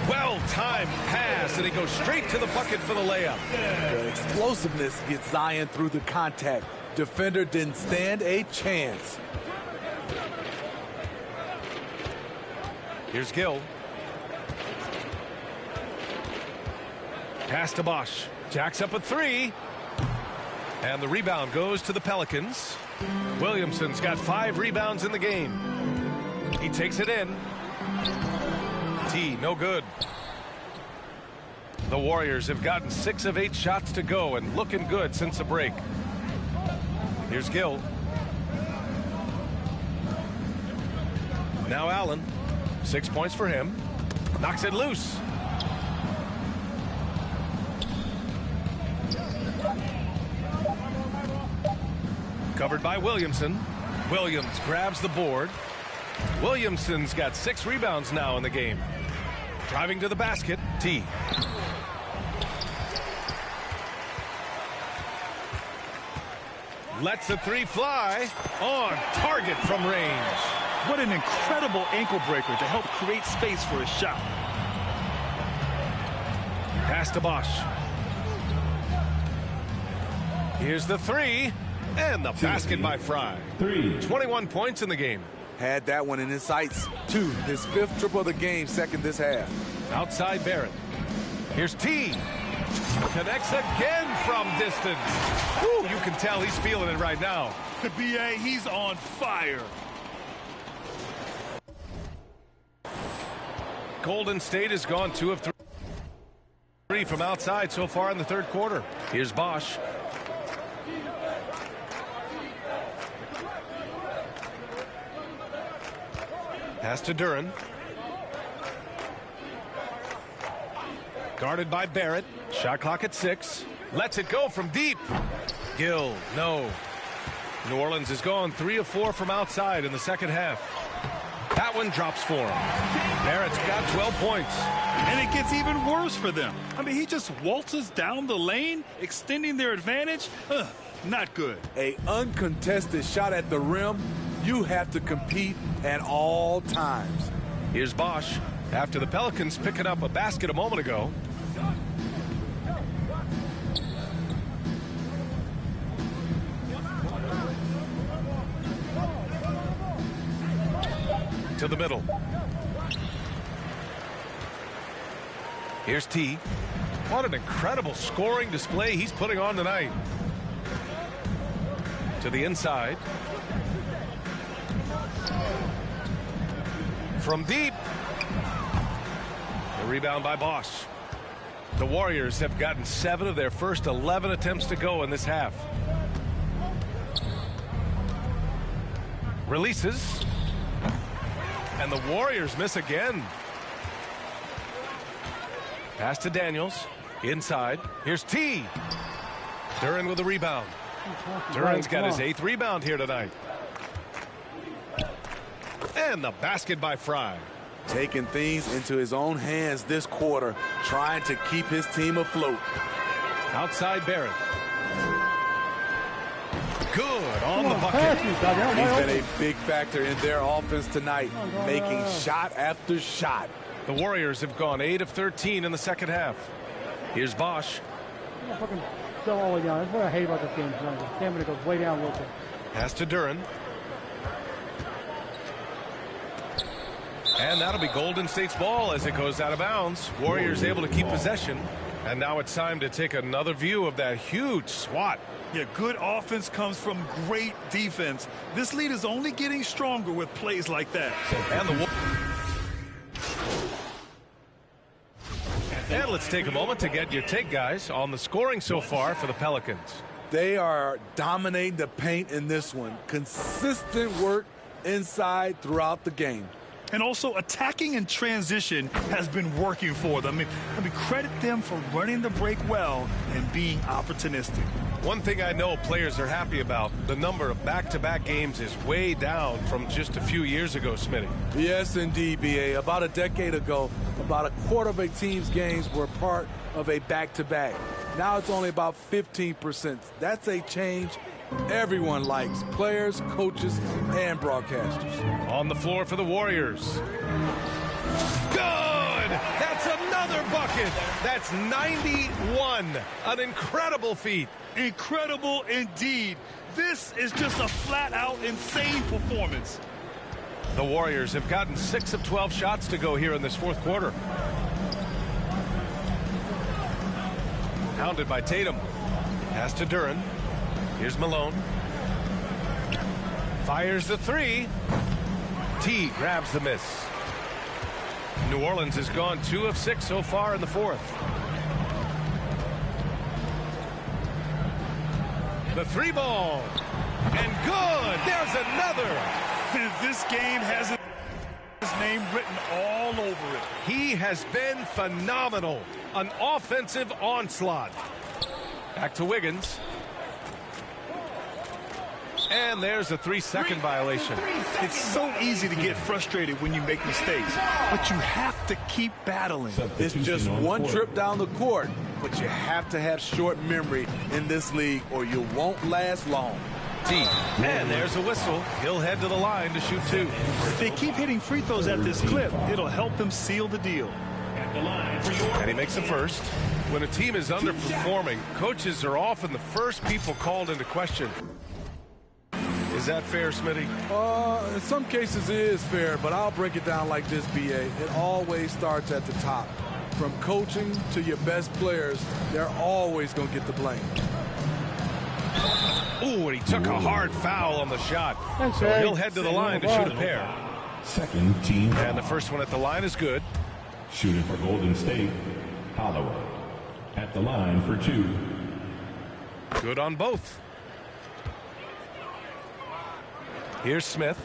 Well-timed pass, and he goes straight to the bucket for the layup. The explosiveness gets Zion through the contact. Defender didn't stand a chance. Here's Gill. Pass to Bosch. Jacks up a 3. And the rebound goes to the Pelicans. Williamson's got 5 rebounds in the game. He takes it in. T, no good. The Warriors have gotten 6 of 8 shots to go and looking good since the break. Here's Gill. Now Allen. 6 points for him. Knocks it loose. Covered by Williamson. Williams grabs the board. Williamson's got 6 rebounds now in the game. Driving to the basket. T. Lets the 3 fly. On target from range. What an incredible ankle breaker to help create space for a shot. Pass to Bosch. Here's the 3. And the basket by Fry. 21 points in the game. Had that one in his sights. 2. His 5th triple of the game, second this half. Outside Barrett. Here's T. Connects again from distance. Woo, you can tell he's feeling it right now. The BA, he's on fire. Golden State has gone 2 of 3 from outside so far in the third quarter. Here's Bosch. Pass to Duran. Guarded by Barrett. Shot clock at 6. Lets it go from deep. Gill, no. New Orleans has gone 3 of 4 from outside in the second half. That one drops for him. Barrett's got 12 points. And it gets even worse for them. I mean, he just waltzes down the lane, extending their advantage. Not good. A uncontested shot at the rim. You have to compete at all times. Here's Bosch after the Pelicans picking up a basket a moment ago. To the middle. Here's T. What an incredible scoring display he's putting on tonight. To the inside. From deep. The rebound by Bosch. The Warriors have gotten 7 of their first 11 attempts to go in this half. Releases. And the Warriors miss again. Pass to Daniels. Inside. Here's T. Duran with a rebound. Duran's got his 8th rebound here tonight. And the basket by Fry. Taking things into his own hands this quarter, trying to keep his team afloat. Outside Barrett. Good on the bucket. He's been a big factor in their offense tonight, making shot after shot. The Warriors have gone 8 of 13 in the second half. Here's Bosch. Fucking go all the way down. That's what I hate about this game tonight. The stamina goes way down a little bit. Pass to Duran. And that'll be Golden State's ball as it goes out of bounds. Warriors able to keep possession. And now it's time to take another view of that huge swat. Yeah, good offense comes from great defense. This lead is only getting stronger with plays like that. And let's take a moment to get your take, guys, on the scoring so far for the Pelicans. They are dominating the paint in this one. Consistent work inside throughout the game. And also, attacking in transition has been working for them. I mean, credit them for running the break well and being opportunistic. One thing I know players are happy about, the number of back-to-back games is way down from just a few years ago, Smitty. Yes, indeed, B.A. About a decade ago, about a quarter of a team's games were part of a back-to-back. Now it's only about 15%. That's a change everyone likes, players, coaches, and broadcasters. On the floor for the Warriors. Good! That's another bucket. That's 91. An incredible feat. Incredible indeed. This is just a flat-out insane performance. The Warriors have gotten 6 of 12 shots to go here in this fourth quarter. Hounded by Tatum. Pass to Duren. Here's Malone. Fires the three. T grabs the miss. New Orleans has gone 2 of 6 so far in the fourth. The three ball. And good. There's another. This game has his name written all over it. He has been phenomenal. An offensive onslaught. Back to Wiggins. And there's a 3-second violation. It's so easy to get frustrated when you make mistakes, but you have to keep battling. It's just one trip down the court, but you have to have short memory in this league or you won't last long. T. And there's a whistle. He'll head to the line to shoot 2. If they keep hitting free throws at this clip, it'll help them seal the deal. And he makes the first. When a team is underperforming, coaches are often the first people called into question. Is that fair, Smitty? In some cases it is fair, but I'll break it down like this, B.A. It always starts at the top. From coaching to your best players, they're always going to get the blame. Ooh, and he took a hard foul on the shot. So he'll head to the line to shoot a pair. Second team. And the first one at the line is good. Shooting for Golden State, Holloway. At the line for 2. Good on both. Here's Smith.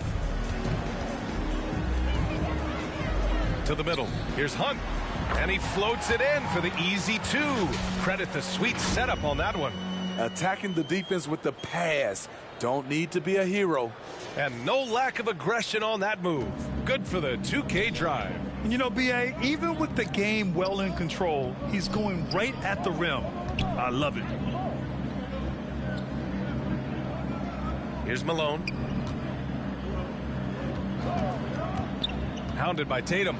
To the middle. Here's Hunt. And he floats it in for the easy 2. Credit the sweet setup on that one. Attacking the defense with the pass. Don't need to be a hero. And no lack of aggression on that move. Good for the 2K drive. And you know, B.A., even with the game well in control, he's going right at the rim. I love it. Here's Malone. Hounded by Tatum.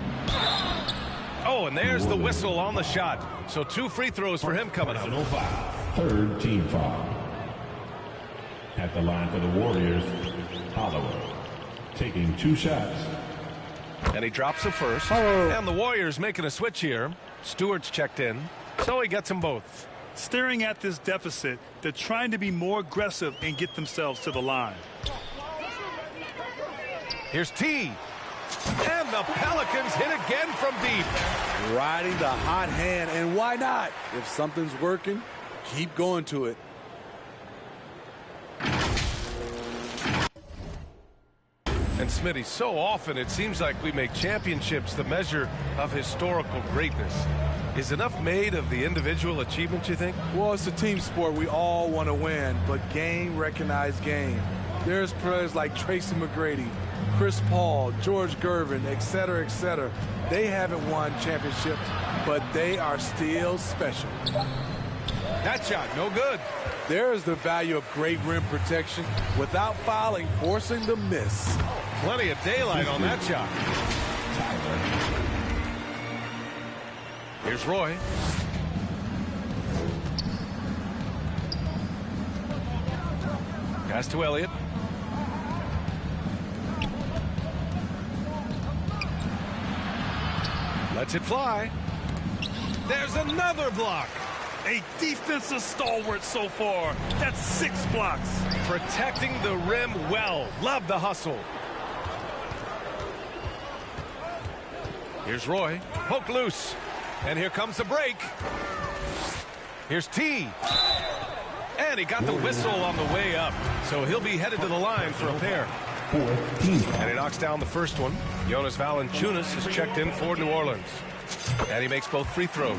Oh, and there's the whistle on the shot. So 2 free throws for him coming up. Third team foul. At the line for the Warriors, Holloway. Taking 2 shots. And he drops the first. And the Warriors making a switch here. Stewart's checked in. So he gets them both. Staring at this deficit, they're trying to be more aggressive and get themselves to the line. Here's T. And the Pelicans hit again from deep. Riding the hot hand, and why not? If something's working, keep going to it. And Smitty, so often it seems like we make championships the measure of historical greatness. Is enough made of the individual achievement, you think? Well, it's a team sport. We all want to win, but game recognized game. There's players like Tracy McGrady, Chris Paul, George Gervin, et cetera, et cetera. They haven't won championships, but they are still special. That shot, no good. There is the value of great rim protection without fouling, forcing the miss. Plenty of daylight on that shot. Here's Roy. Pass to Elliott. Lets it fly. There's another block. A defensive stalwart so far. That's 6 blocks. Protecting the rim well. Love the hustle. Here's Roy. Poke loose. And here comes the break. Here's T. And he got the whistle on the way up. So he'll be headed to the line for a pair. fourth team foul. And he knocks down the first one. Jonas Valanciunas is checked in for New Orleans. And he makes both free throws.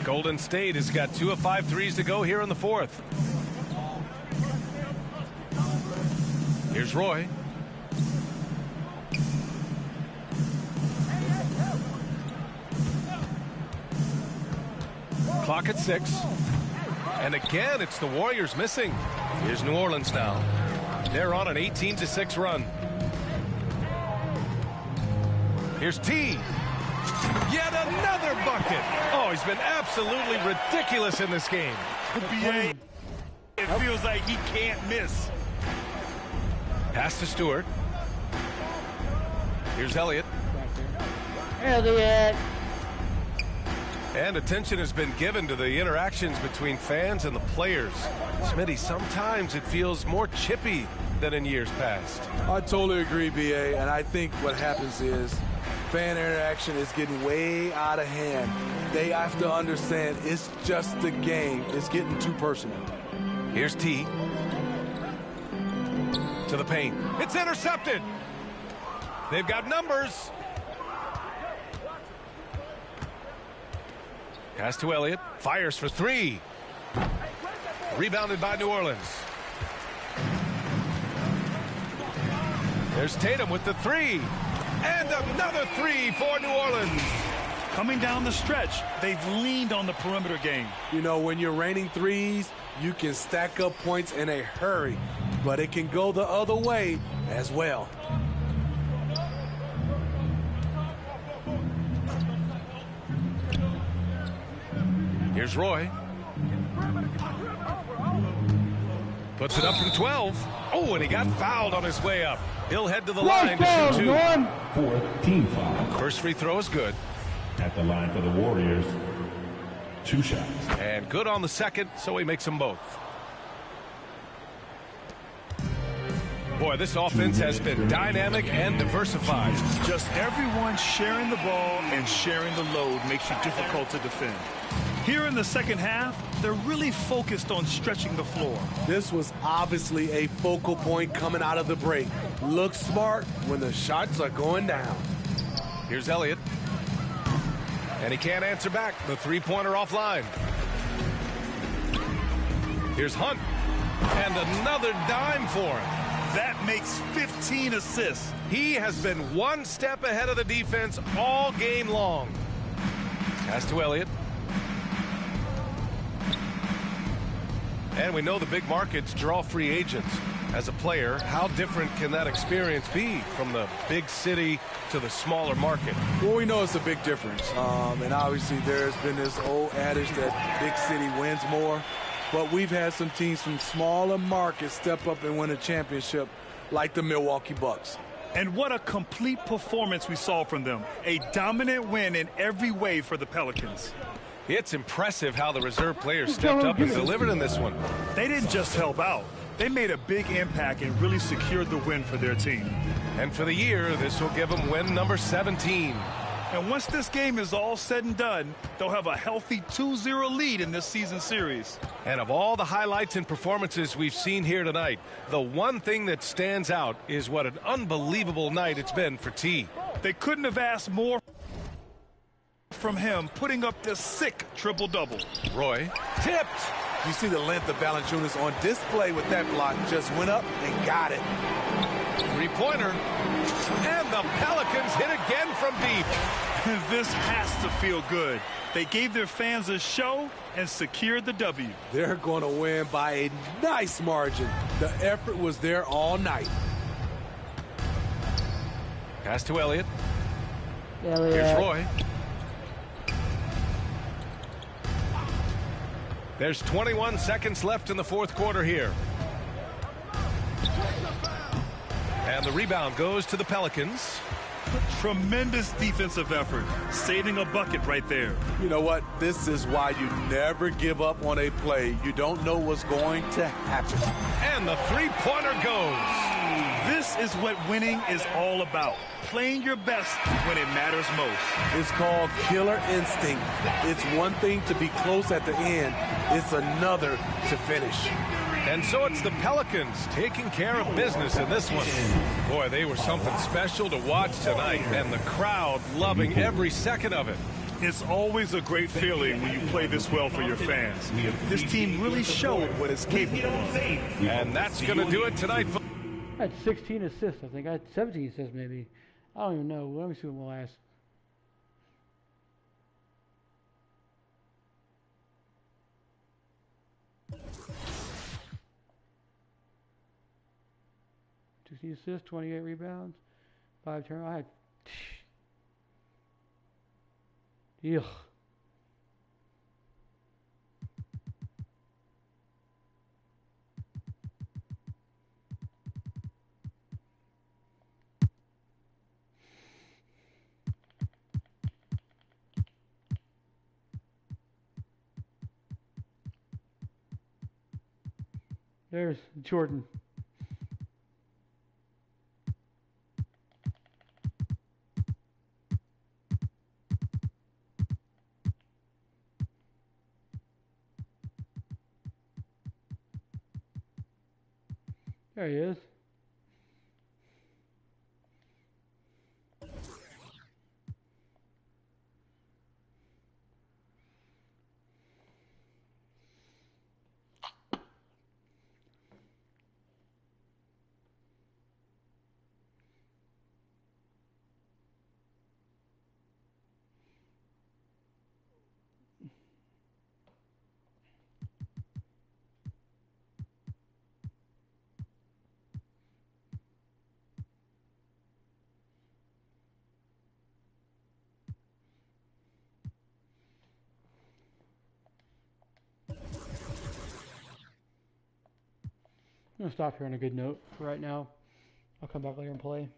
Golden State has got 2 of 5 threes to go here in the fourth. Here's Roy. Clock at 6. And again, it's the Warriors missing. Here's New Orleans now. They're on an 18-6 run. Here's T. Yet another bucket. Oh, he's been absolutely ridiculous in this game. BA, it feels like he can't miss. Pass to Stewart. Here's Elliott. Elliott. And attention has been given to the interactions between fans and the players. Smitty, sometimes it feels more chippy than in years past. I totally agree, BA, and I think what happens is fan interaction is getting way out of hand. They have to understand it's just a game. It's getting too personal. Here's T. To the paint. It's intercepted. They've got numbers. Pass to Elliott. Fires for 3. Rebounded by New Orleans. There's Tatum with the 3. And another 3 for New Orleans. Coming down the stretch, they've leaned on the perimeter game. You know, when you're raining threes, you can stack up points in a hurry, but it can go the other way as well. Here's Roy. Puts it up from 12. Oh, and he got fouled on his way up. He'll head to the line to shoot 2. Fourth team foul. First free throw is good. At the line for the Warriors, 2 shots. And good on the second, so he makes them both. Boy, this offense has been dynamic and diversified. Just everyone sharing the ball and sharing the load makes you difficult to defend. Here in the second half, they're really focused on stretching the floor. This was obviously a focal point coming out of the break. Look smart when the shots are going down. Here's Elliott. And he can't answer back. The three-pointer offline. Here's Hunt. And another dime for him. That makes 15 assists. He has been one step ahead of the defense all game long. Pass to Elliott. And we know the big markets draw free agents. As a player, how different can that experience be from the big city to the smaller market? Well, we know it's a big difference. And obviously there's been this old adage that big city wins more. But we've had some teams from smaller markets step up and win a championship like the Milwaukee Bucks. And what a complete performance we saw from them. A dominant win in every way for the Pelicans. It's impressive how the reserve players stepped up and delivered in this one. They didn't just help out. They made a big impact and really secured the win for their team. And for the year, this will give them win number 17. And once this game is all said and done, they'll have a healthy 2-0 lead in this season series. And of all the highlights and performances we've seen here tonight, the one thing that stands out is what an unbelievable night it's been for T. They couldn't have asked more from him, putting up this sick triple-double. Roy tipped. You see the length of Valanciunas on display with that block. Just went up and got it. Three-pointer. And the Pelicans hit again from deep. This has to feel good. They gave their fans a show and secured the W. They're going to win by a nice margin. The effort was there all night. Pass to Elliott. Elliott. Here's Roy. There's 21 seconds left in the fourth quarter here. And the rebound goes to the Pelicans. Tremendous defensive effort, saving a bucket right there. You know what? This is why you never give up on a play. You don't know what's going to happen. And the three-pointer goes. This is what winning is all about. Playing your best when it matters most. It's called killer instinct. It's one thing to be close at the end. It's another to finish. And so it's the Pelicans taking care of business in this one. Boy, they were something special to watch tonight, and the crowd loving every second of it. It's always a great feeling when you play this well for your fans. This team really showed what it's capable of. And that's going to do it tonight. I had 16 assists, I think. I had 17 assists, maybe. I don't even know. Let me see what my last. Assists, 28 rebounds, 5 turnovers. I had. Ugh. There's Jordan. There he is. I'm going to stop here on a good note for right now. I'll come back later and play.